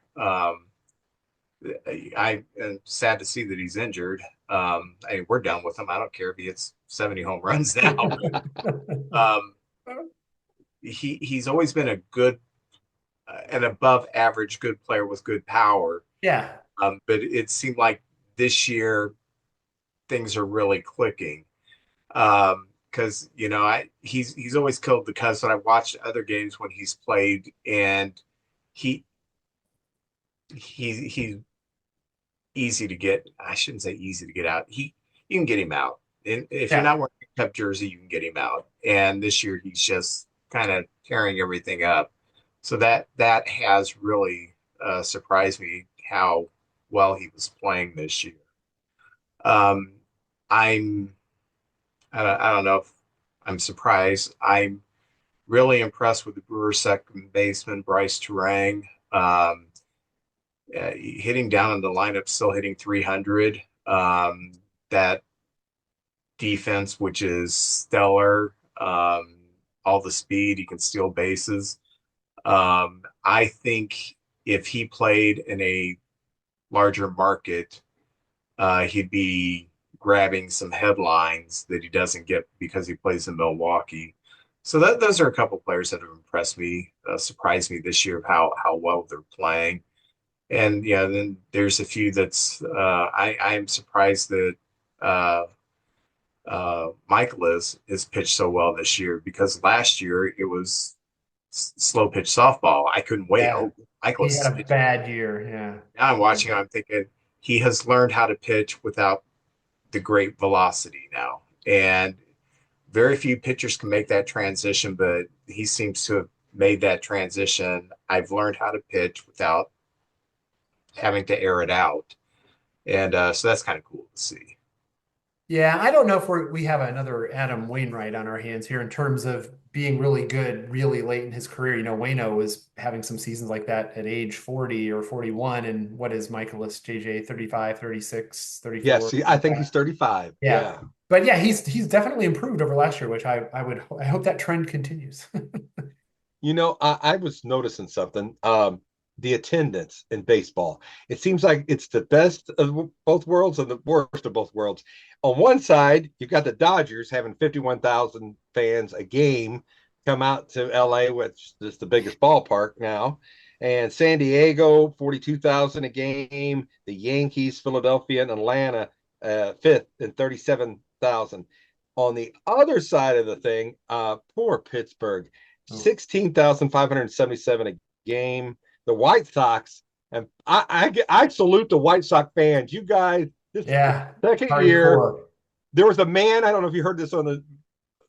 I am sad to see that he's injured. We're done with him. I don't care if he hits 70 home runs now. um, he's always been a good, an above average good player with good power. Yeah. But it seemed like this year things are really clicking. Because he's always killed the Cubs. But I've watched other games when he's played, and he he's easy to get. I shouldn't say easy to get out. You can get him out, and if you're Yeah. not wearing a Cub jersey, you can get him out. And this year he's just kind of tearing everything up. So that has really surprised me how well he was playing this year. Um, I'm I don't know if I'm surprised. I'm really impressed with the Brewers second baseman Bryce Turang. Hitting down in the lineup, still hitting 300. That defense, which is stellar. All the speed, he can steal bases. I think if he played in a larger market, he'd be grabbing some headlines that he doesn't get because he plays in Milwaukee. So those are a couple players that have impressed me, surprised me this year of how well they're playing. And yeah, then there's a few that's I am surprised that Michael is pitched so well this year, because last year it was slow pitch softball. I couldn't wait. Yeah. Oh, Michael He is had a pitching. bad year. Yeah. Now I'm watching. I'm thinking he has learned how to pitch without the great velocity now, and very few pitchers can make that transition. But he seems to have made that transition. I've learned how to pitch without having to air it out, and so that's kind of cool to see. Yeah, I don't know if we have another Adam Wainwright on our hands here in terms of being really good really late in his career. Waino was having some seasons like that at age 40 or 41. And what is Michaelis, JJ, 35, 36, Yeah, 34? see, I think he's 35. Yeah. Yeah. But yeah, he's definitely improved over last year, which I hope that trend continues. I was noticing something. The attendance in baseball. It seems like it's the best of both worlds and the worst of both worlds. On one side, you've got the Dodgers having 51,000 fans a game come out to LA, which is the biggest ballpark now. And San Diego, 42,000 a game. The Yankees, Philadelphia, and Atlanta, fifth and 37,000. On the other side of the thing, poor Pittsburgh, 16,577 a game. The White Sox, and I salute the White Sox fans. You guys, this Yeah. second year, Hardcore. there was a man, I don't know if you heard this on the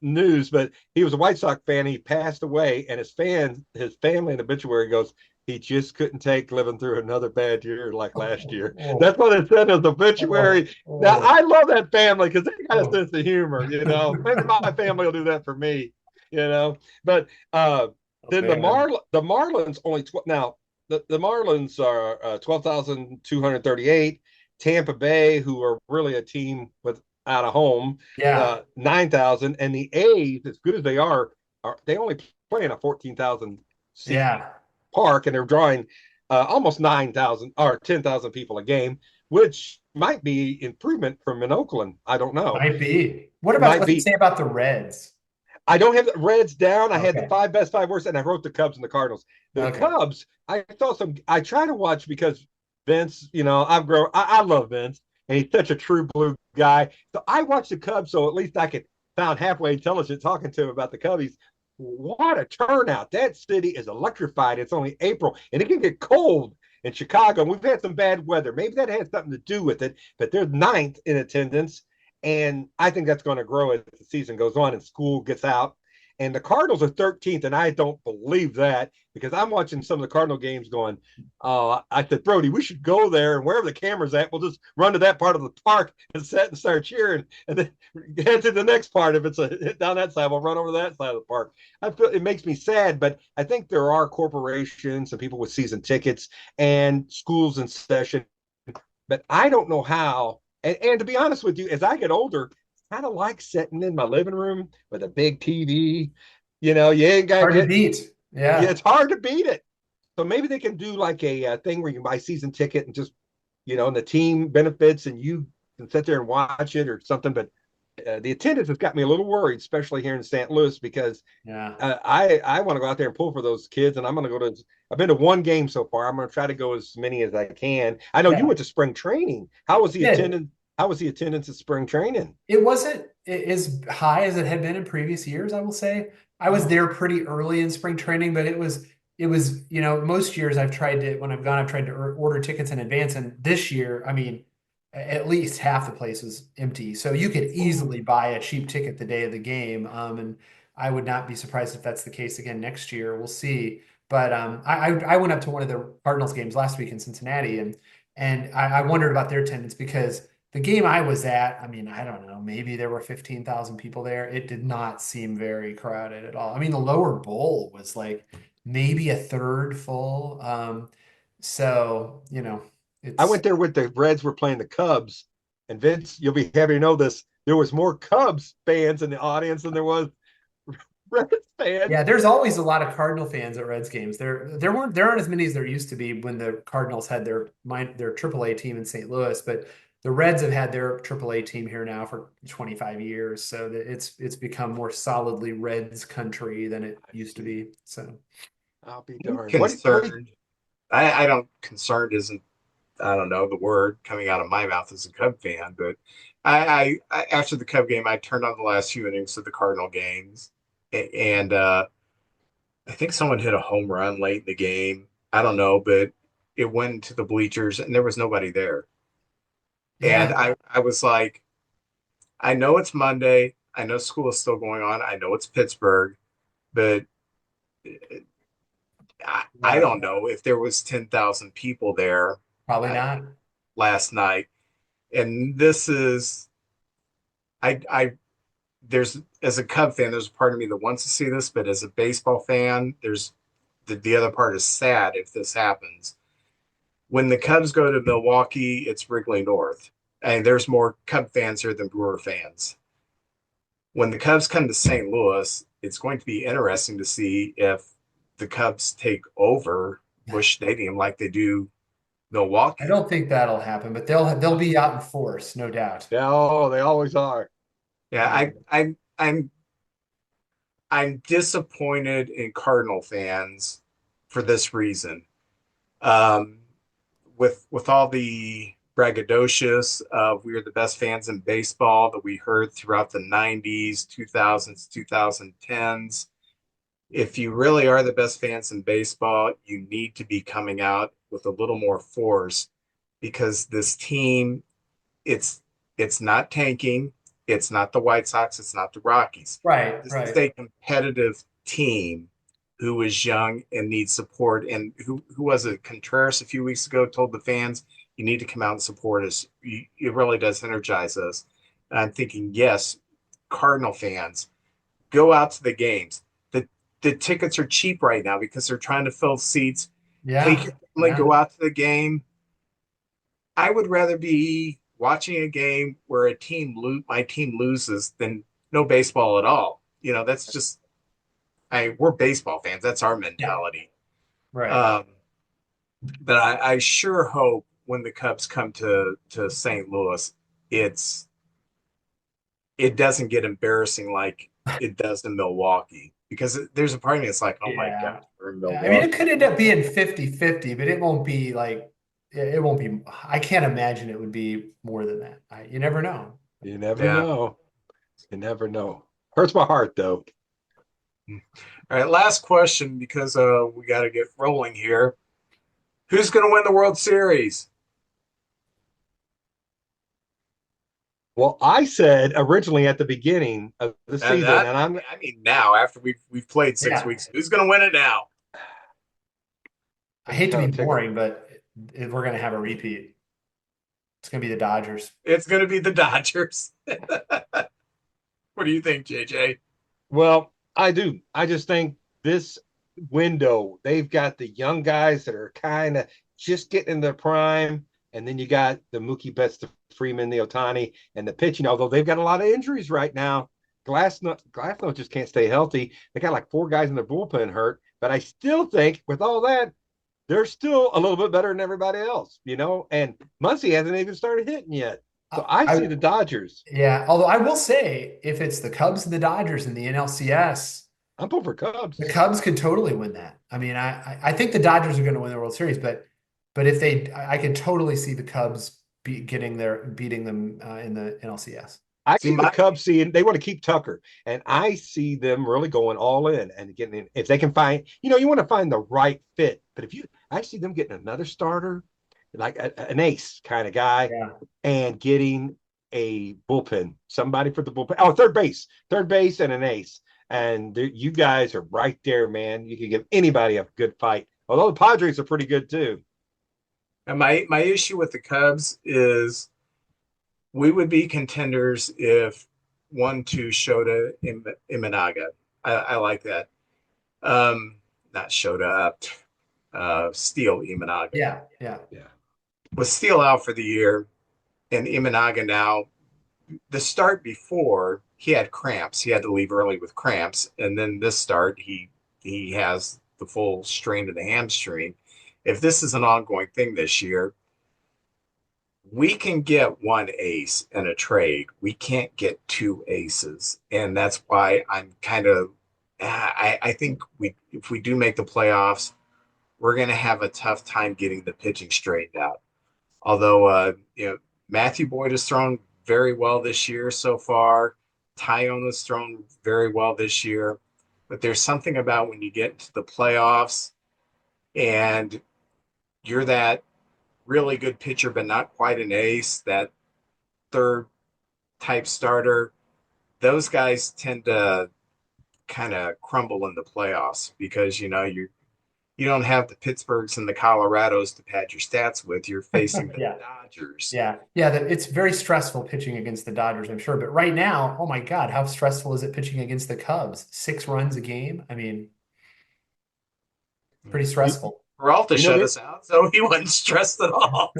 news, but he was a White Sox fan. He passed away, and his family in the obituary goes, he just couldn't take living through another bad year like last year. Oh. That's what it said in the obituary. Oh. Now, I love that family because they got a sense of humor, Maybe my family will do that for me, But then man. the Marlins only now the Marlins are 12,238. Tampa Bay, who are really a team without a home, Yeah. 9,000, and the A's, as good as they are they only play in a 14,000 seat Yeah. park, and they're drawing almost 9,000 or 10,000 people a game, which might be improvement from in Oakland. I don't know. Might be. What's it say about the Reds? I don't have the Reds down. I had the Okay. 5 best 5 worst, and I wrote the Cubs and the Cardinals. The Okay. Cubs, I try to watch because Vince, I love Vince, and he's such a true blue guy. So I watch the Cubs, so at least I could sound halfway intelligent talking to him about the Cubbies. What a turnout. That city is electrified. It's only April, and it can get cold in Chicago. We've had some bad weather. Maybe that has something to do with it, but they're 9th in attendance. And I think that's going to grow as the season goes on and school gets out. And the Cardinals are 13th, and I don't believe that because I'm watching some of the Cardinal games going, I said, Brody, we should go there, and wherever the camera's at, we'll just run to that part of the park and sit and start cheering, and then head to the next part. If it's down that side, we'll run over to that side of the park. I feel it makes me sad, but I think there are corporations and people with season tickets and schools in session, but I don't know how. And to be honest with you, as I get older, kind of like sitting in my living room with a big TV. You ain't got to beat. Yeah. It's hard to beat it. So maybe they can do like a thing where you can buy season ticket and just and the team benefits, and you can sit there and watch it or something. But the attendance has got me a little worried, especially here in St. Louis, because Yeah. I want to go out there and pull for those kids, and I'm going to go to. I've been to one game so far. I'm going to try to go as many as I can. I know you Yeah. went to spring training. How was the Did. attendance? How was the attendance at spring training? It wasn't as high as it had been in previous years, I will say. I was there pretty early in spring training, but it was, most years I've tried to, when I've gone, I've tried to order tickets in advance. And this year, I mean, at least half the place was empty. So you could easily buy a cheap ticket the day of the game. And I would not be surprised if that's the case again next year. We'll see. But I went up to one of the Cardinals games last week in Cincinnati, and I wondered about their attendance because the game I was at, I mean, I don't know, maybe there were 15,000 people there. It did not seem very crowded at all. I mean, the lower bowl was like maybe a third full. So, I it's went there with the Reds were playing the Cubs, and Vince, you'll be happy to know this. There was more Cubs fans in the audience than there was Reds fans. yeah, there's always a lot of Cardinal fans at Reds games. There aren't as many as there used to be when the Cardinals had their AAA team in St. Louis, but the Reds have had their AAA team here now for 25 years, so that it's become more solidly Reds country than it used to be. So I'll be darned. Concerned. I don't, concerned isn't, I don't know the word coming out of my mouth as a Cub fan, but I after the Cub game, I turned on the last few innings of the Cardinal games, and I think someone hit a home run late in the game. I don't know, but it went into the bleachers and there was nobody there. And yeah, I was like, I know it's Monday. I know school is still going on. I know it's Pittsburgh, but I right. don't know if there was 10,000 people there Probably uh, not. last night. And this is, I, there's, as a Cub fan, there's a part of me that wants to see this, but as a baseball fan, there's the other part is sad if this happens. When the Cubs go to Milwaukee, it's Wrigley North. And there's more Cub fans here than Brewer fans. When the Cubs come to St. Louis, it's going to be interesting to see if the Cubs take over Busch Stadium like they do I Milwaukee. don't think that'll happen, but they'll be out in force, no doubt. Yeah, oh, they always are. Yeah, I'm disappointed in Cardinal fans for this reason. Um, with all the braggadocious of we are the best fans in baseball that we heard throughout the 90s, 2000s, 2010s. If you really are the best fans in baseball, you need to be coming out with a little more force because this team, it's it's not tanking, it's not the White Sox, it's not the Rockies. Right, This is right. a competitive team who is young and needs support. And who was it? Contreras a few weeks ago told the fans, "You need to come out and support us. It really does energize us." And I'm thinking, yes, Cardinal fans, go out to the games. The tickets are cheap right now because they're trying to fill seats. Take Yeah, your family, yeah. go out to the game. I would rather be watching a game where my team loses than no baseball at all. That's just we're baseball fans. That's our Yeah, mentality. right. Um, but I sure hope when the Cubs come to St. Louis, it's it doesn't get embarrassing like it does in Milwaukee. Because there's a part of me that's like, oh my Yeah. God, we're in I mean, it Milwaukee. could end up being 50-50, but it won't be like it won't be. I can't imagine it would be more than that. You never know. You never Yeah. know. You never know. Hurts my heart though. All right, last question because we got to get rolling here. Who's going to win the World Series? Well, I said originally at the beginning of the And season, that, and I'm I mean, now after we've played 6 weeks, who's going to win it now? I hate to kind be of tickled. boring, but we're going to have a repeat. It's going to be the Dodgers. It's going to be the Dodgers. What do you think, JJ? Well, I do. I just think this window, they've got the young guys that are kind of just getting in their prime. And then you got the Mookie Betts, the Freeman, the Otani, and the pitching, although they've got a lot of injuries right now. Glassnow just can't stay healthy. They got like four guys in their bullpen hurt. But I still think with all that, they're still a little bit better than everybody else, and Muncie hasn't even started hitting yet. So I see the Dodgers. Yeah, although I will say, if it's the Cubs and the Dodgers in the NLCS, I'm pulling for the Cubs. Cubs could totally win that. I mean, I think the Dodgers are going to win the World Series, but if I could totally see the Cubs beating them in the NLCS. I See, see the Cubs seeing they want to keep Tucker, and I see them really going all in and getting in. If they can find, you want to find the right fit. But I see them getting another starter, like an ace kind of guy, Yeah. and getting a bullpen, somebody for the bullpen. Oh, third base, and an ace. And you guys are right there, man. You can give anybody a good fight. Although the Padres are pretty good too. and my issue with the Cubs is we would be contenders if 1-2 Shota Imanaga. I like that. Not Shota, Steele Imanaga. Yeah. With Steele out for the year and Imanaga now, the start before he had cramps. He had to leave early with cramps, and then this start he has the full strain of the hamstring. If this is an ongoing thing this year, we can get one ace in a trade. We can't get two aces, and that's why I'm kind of. I think if we do make the playoffs, we're going to have a tough time getting the pitching straightened out. Although Matthew Boyd has thrown very well this year so far. Tyone has thrown very well this year. But there's something about when you get to the playoffs and you're that really good pitcher, but not quite an ace, that third type starter, those guys tend to kind of crumble in the playoffs because, you don't have the Pittsburghs and the Colorados to pad your stats with. You're facing the Yeah. Dodgers. Yeah. It's very stressful pitching against the Dodgers, I'm sure. But right now, oh my God, how stressful is it pitching against the Cubs? 6 runs a game. I mean, pretty stressful. Peralta shut us out, so he wasn't stressed at all.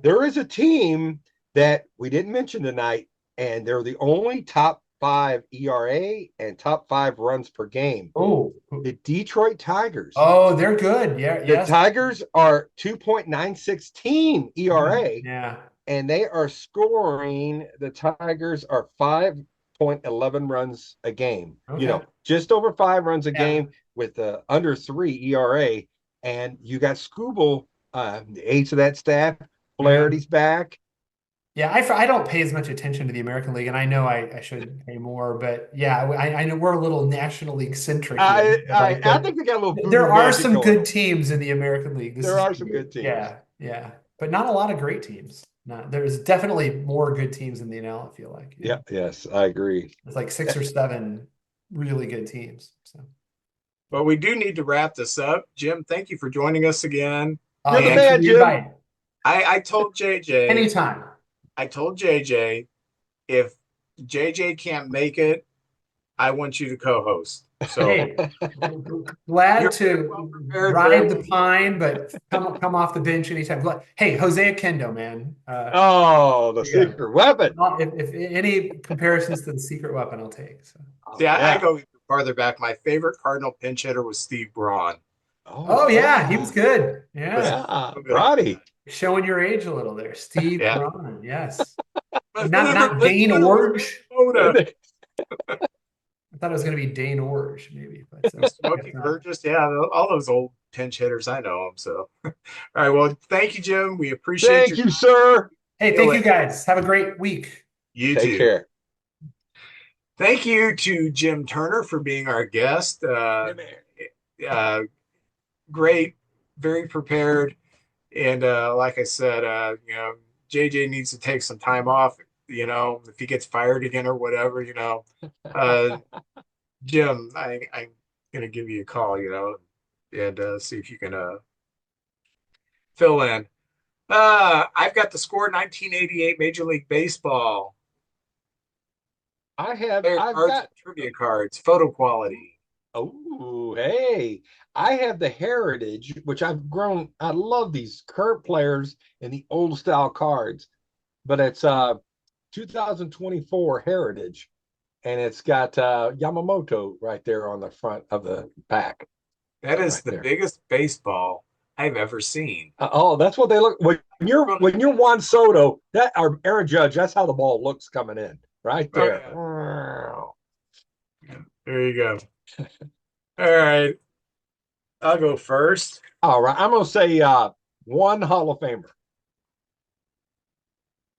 There is a team that we didn't mention tonight, and they're the only top 5 ERA and top 5 runs per game. Oh, The Detroit Tigers. oh, they're good. Yeah, The yes. Tigers are 2.96 team ERA, Yeah. and they are scoring. The Tigers are 5.11 runs a game. Okay. Just over 5 runs a Yeah. game with under 3 ERA. And you got Scooble, the ace of that staff. Flaherty's back. Yeah, I don't pay as much attention to the American League, and I know I should pay more, but yeah, I know we're a little National League centric here. I think they got a little voodoo There are magic some going. good teams in the American League. There are some good teams. Yeah, but not a lot of great teams. There's definitely more good teams in the NL, I feel like. Yeah, yes, I agree. It's like 6 or 7 really good teams. So But we do need to wrap this up. Jim, thank you for joining us again. You're the thanks man, for the Jim. invite. I told JJ, Anytime. if JJ can't make it, I want you to co-host. So Hey, glad You're to well prepared, ride bro. the pine, but come off the bench anytime. Hey, Hosea Kendo, man. The Yeah. secret weapon. If any comparisons to the secret weapon, I'll take. So. I go farther back. My favorite Cardinal pinch hitter was Steve Braun. Oh yeah, he was good. Yeah, Yeah, Roddy. showing your age a little there, Steve Yeah. Braun. Yes, But not Dane Orge. Minnesota. I thought it was going to be Dane Orge, maybe. But Smokey Burgess, yeah, all those old pinch hitters, I know them. So, all right, well, thank you, Jim. We appreciate Thank you, sir. Hey, thank you guys. Have a great week. You Take too. care. Thank you to Jim Turner for being our guest. Great, very prepared, and like I said, JJ needs to take some time off. If he gets fired again or whatever, Jim, I'm gonna give you a call, and see if you can fill in. I've got the score 1988 Major League Baseball. I've Cards, got trivia cards, photo quality. Oh, hey. I have the Heritage, which I've grown. I love these current players and the old style cards. But it's 2024 Heritage. And it's got Yamamoto right there on the front of the pack. That is right the there. biggest baseball I've ever seen. Oh, that's what they look when you're Juan Soto, that or Aaron Judge, that's how the ball looks coming in. Right Oh there. yeah, there you go. All right, I'll go first. All right. I'm gonna say one Hall of Famer.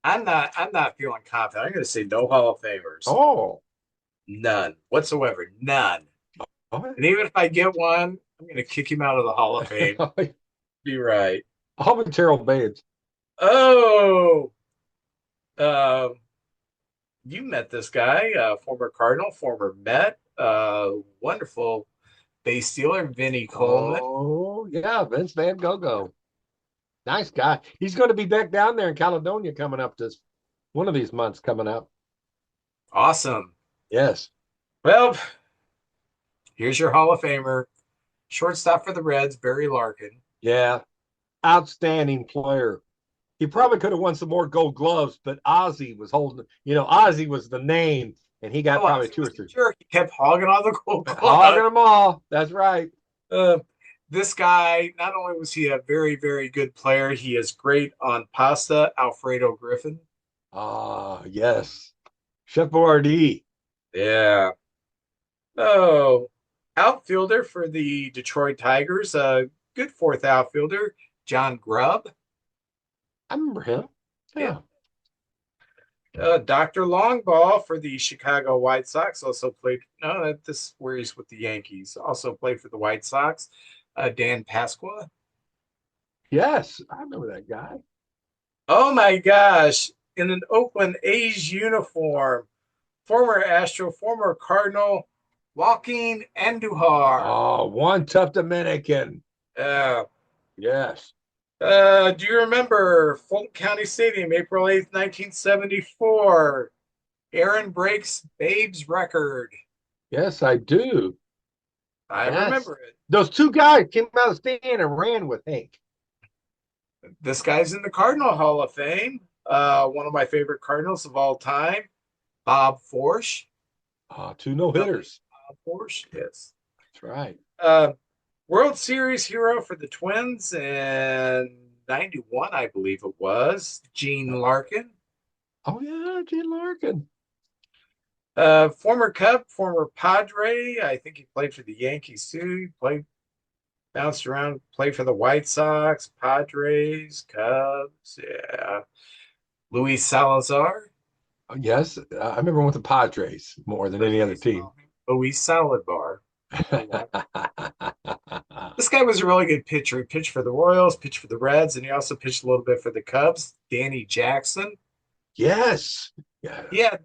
I'm not feeling confident. I'm going to say no Hall of Famers. Oh, None whatsoever. None. all And even if I get one, I'm going to kick him out of the Hall of Fame. right. Be right. I'll be Terrell Bates. Oh, um, you met this guy, former Cardinal, former Met, wonderful base stealer, Vinny Coleman. Oh, yeah, Vince Van Gogh. Nice guy. He's going to be back down there in Caledonia coming up this one of these months coming up. Awesome. Yes. Well, here's your Hall of Famer, shortstop for the Reds, Barry Larkin. Yeah. Outstanding player. He probably could have won some more gold gloves, but Ozzy was holding, Ozzy was the name, and he got Oh, probably he two or was a three. jerk. He kept hogging all the gold Hogging gloves. them all. That's right. Uh, this guy, not only was he a very, very good player, he is great on pasta, Alfredo Griffin. Ah, yes. Chef Boyardee. Yeah. Oh, outfielder for the Detroit Tigers, good fourth outfielder, John Grubb. I remember him. Yeah. Yeah. Dr. Longball for the Chicago White Sox also played. No, this is where he's with the Yankees. Also played for the White Sox. Dan Pasqua. Yes, I remember that guy. Oh my gosh. In an Oakland A's uniform, former Astro, former Cardinal, Joaquin Andujar. Oh, one tough Dominican. Uh, Yes. do you remember Fulton County Stadium, April 8th, 1974? Aaron breaks Babe's record. Yes, I do. I Yes. remember it. Those two guys came out of the stand and ran with Hank. This guy's in the Cardinal Hall of Fame. One of my favorite Cardinals of all time, Bob Forsch. Two no hitters. Bob Forsch, yes. That's right. Uh, World Series hero for the Twins in '91, I believe it was, Gene Larkin. Oh, yeah, Gene Larkin. Former Cub, former Padre. I think he played for the Yankees too. He bounced around, played for the White Sox, Padres, Cubs. Yeah. Luis Salazar. Oh, yes, I remember with the Padres more than any other team. Luis Salad Bar. This guy was a really good pitcher. He pitched for the Royals, pitched for the Reds, and he also pitched a little bit for the Cubs. Danny Jackson. Yes. Yeah.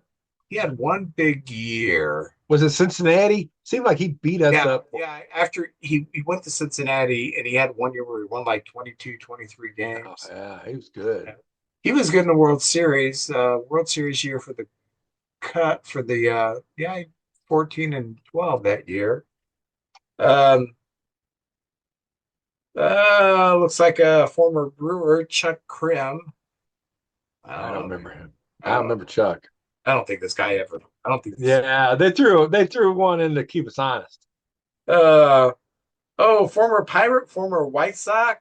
He had one big year. Was it Cincinnati? Seemed like he beat us up. Yeah. After he went to Cincinnati, and he had 1 year where he won like 22, 23 games. Oh, yeah, he was good. Yeah. He was good in the World Series. World Series year for the cut for the 14 and 12 that year. Looks like a former Brewer, Chuck Krim. I don't remember him. I I don't remember Chuck. I don't think this guy ever. I don't think. Yeah, they threw one in to keep us honest. Former Pirate, former White Sox,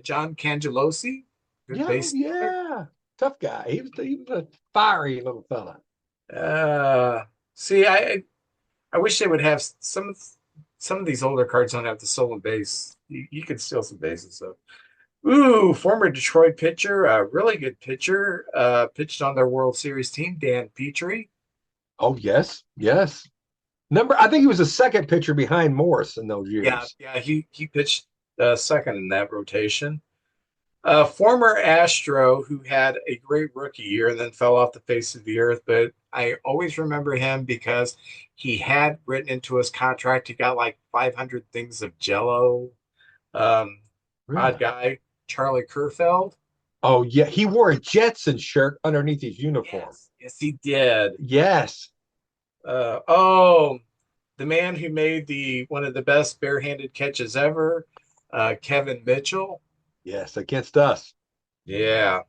John Cangelosi. Good Yeah, base. yeah. Tough guy. He was a fiery little fella. See, I wish they would have some of these older cards don't have the stolen base. You could steal some bases. So, former Detroit pitcher, really good pitcher, pitched on their World Series team, Dan Petrie. Oh, yes, yes. I think he was the second pitcher behind Morris in those years. Yeah, he pitched second in that rotation. Former Astro who had a great rookie year and then fell off the face of the earth, but I always remember him because he had written into his contract he got like 500 things of Jello. Really? Odd guy, Charlie Kerfeld. Oh, yeah. He wore a Jetson shirt underneath his uniform. Yes, he did. Yes. The man who made one of the best barehanded catches ever, Kevin Mitchell. Yes, against us. Yeah.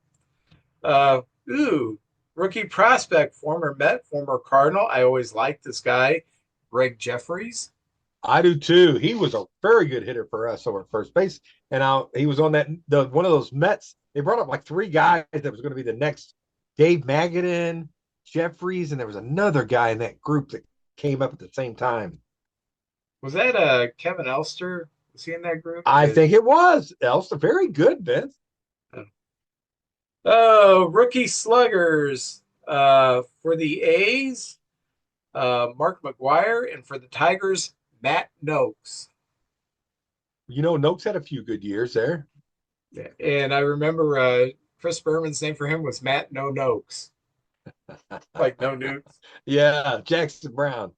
Rookie prospect, former Met, former Cardinal. I always liked this guy, Greg Jeffries. I do too. He was a very good hitter for us over at first base, and he was on the one of those Mets. They brought up like three guys that was going to be the next Dave Magadan, Jeffries, and there was another guy in that group that came up at the same time. Was that Kevin Elster? Was he in that group? I think it was Elster. Very good, Vince. Oh, rookie sluggers for the A's, Mark McGuire, and for the Tigers, Matt Noakes. You know, Noakes had a few good years there. Yeah. And I remember Chris Berman's name for him was Matt No Noakes. Like no nukes. Yeah, Jackson Brown.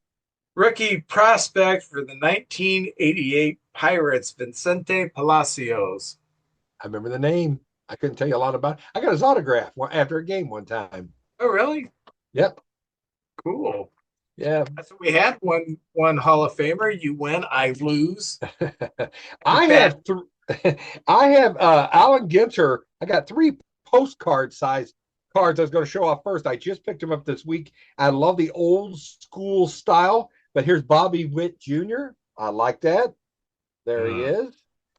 Rookie prospect for the 1988 Pirates, Vincente Palacios. I remember the name. I couldn't tell you a lot about it. I got his autograph after a game one time. Oh, really? Yep. Cool. Yeah. So we had one Hall of Famer. You win, I lose. I have I have Alan Ginter. I got 3 postcard size cards I was going to show off first. I just picked them up this week. I love the old school style, but here's Bobby Witt Jr. I like that. There he is.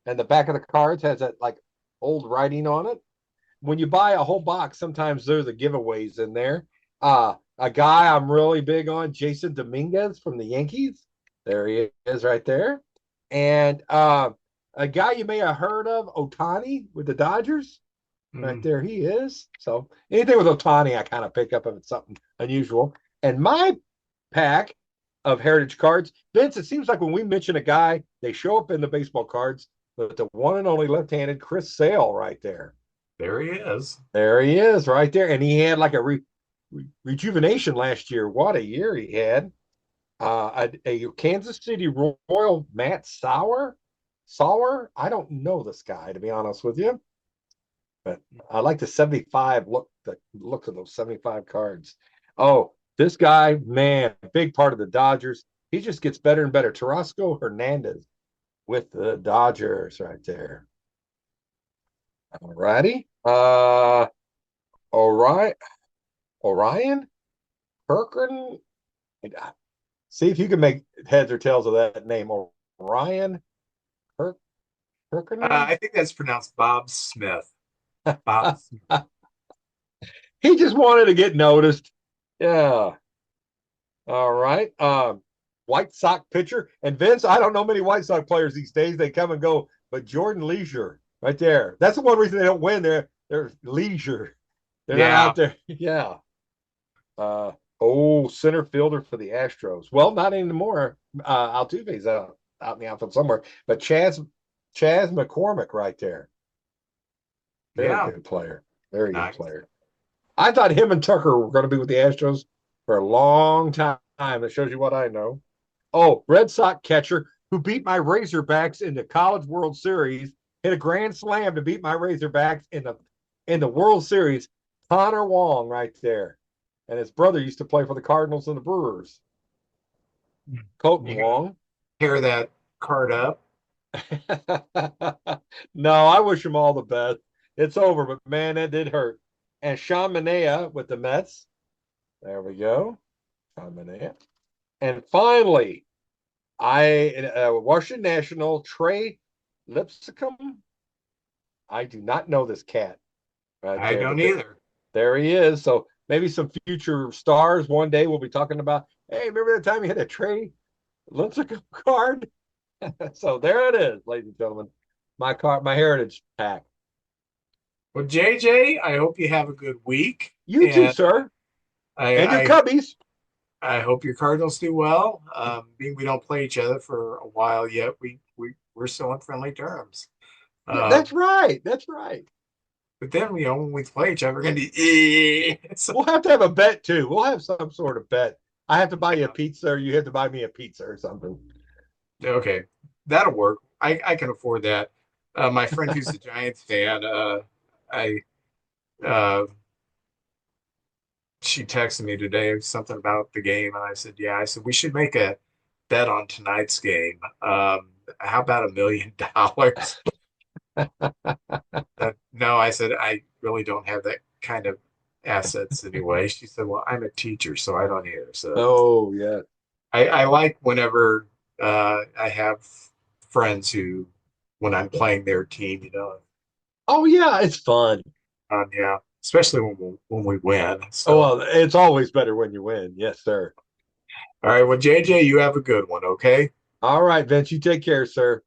And the back of the cards has that like old writing on it. When you buy a whole box, sometimes there's the giveaways in there. A guy I'm really big on, Jason Dominguez from the Yankees. There he is right there. And a guy you may have heard of, Ohtani with the Dodgers. Right there he is. So anything with Ohtani, I kind of pick up if it's something unusual. And my pack of heritage cards, Vince, it seems like when we mention a guy, they show up in the baseball cards, but the one and only left-handed Chris Sale right there. There he is. There he is right there. And he had like a rejuvenation last year. What a year he had. A Kansas City Royal Matt Sauer. I don't know this guy, to be honest with you. But I like the 75 look of those 75 cards. Oh, this guy, man, a big part of the Dodgers. He just gets better and better. Tarasco Hernandez with the Dodgers right there. All righty. All right. Orion Perkin. See if you can make heads or tails of that name. Orion Perkin. I think that's pronounced Bob Smith. Bob Smith. He just wanted to get noticed. Yeah. All right. White Sox pitcher. And Vince, I don't know many White Sox players these days. They come and go, but Jordan Leisure right there. That's the one reason they don't win. They're leisure. They're not out there. Yeah. Center fielder for the Astros. Well, not anymore. Altuve's out in the outfield somewhere. But Chaz McCormick right there. Very good player. Very good player. I thought him and Tucker were going to be with the Astros for a long time. That shows you what I know. Oh, Red Sox catcher who beat my Razorbacks in the College World Series, hit a grand slam to beat my Razorbacks in the World Series. Connor Wong right there. And his brother used to play for the Cardinals and the Brewers. Colton Wong. Tear that card up. No, I wish him all the best. It's over, but man, that did hurt. And Sean Manaea with the Mets. There we go. Sean Manaea. And finally, Washington National, Trey Lipscomb. I do not know this cat. Right I don't either. There he is. So maybe some future stars one day we'll be talking about, hey, remember that time you had a Trey Lipscomb card? So there it is, ladies and gentlemen. My heritage pack. Well, JJ, I hope you have a good week. You too, sir. And your Cubbies. I hope your Cardinals do well. We don't play each other for a while yet. We're still on friendly terms. That's right. That's right. But then when we play each other, we're gonna be. We'll have to have a bet too. We'll have some sort of bet. I have to buy you a pizza, or you have to buy me a pizza, or something. Okay, that'll work. I can afford that. My friend who's a Giants fan, she texted me today something about the game, and I said, yeah. I said we should make a bet on tonight's game. How about $1 million? No, I said I really don't have that kind of assets anyway. She said, well, I'm a teacher, so I don't either. So oh yeah, I like whenever I have friends who, when I'm playing their team, Oh yeah, it's fun. yeah, especially when we win. Oh So, well, it's always better when you win. Yes, sir. all right, well, JJ, you have a good one, okay? All right, Vince, you take care, sir.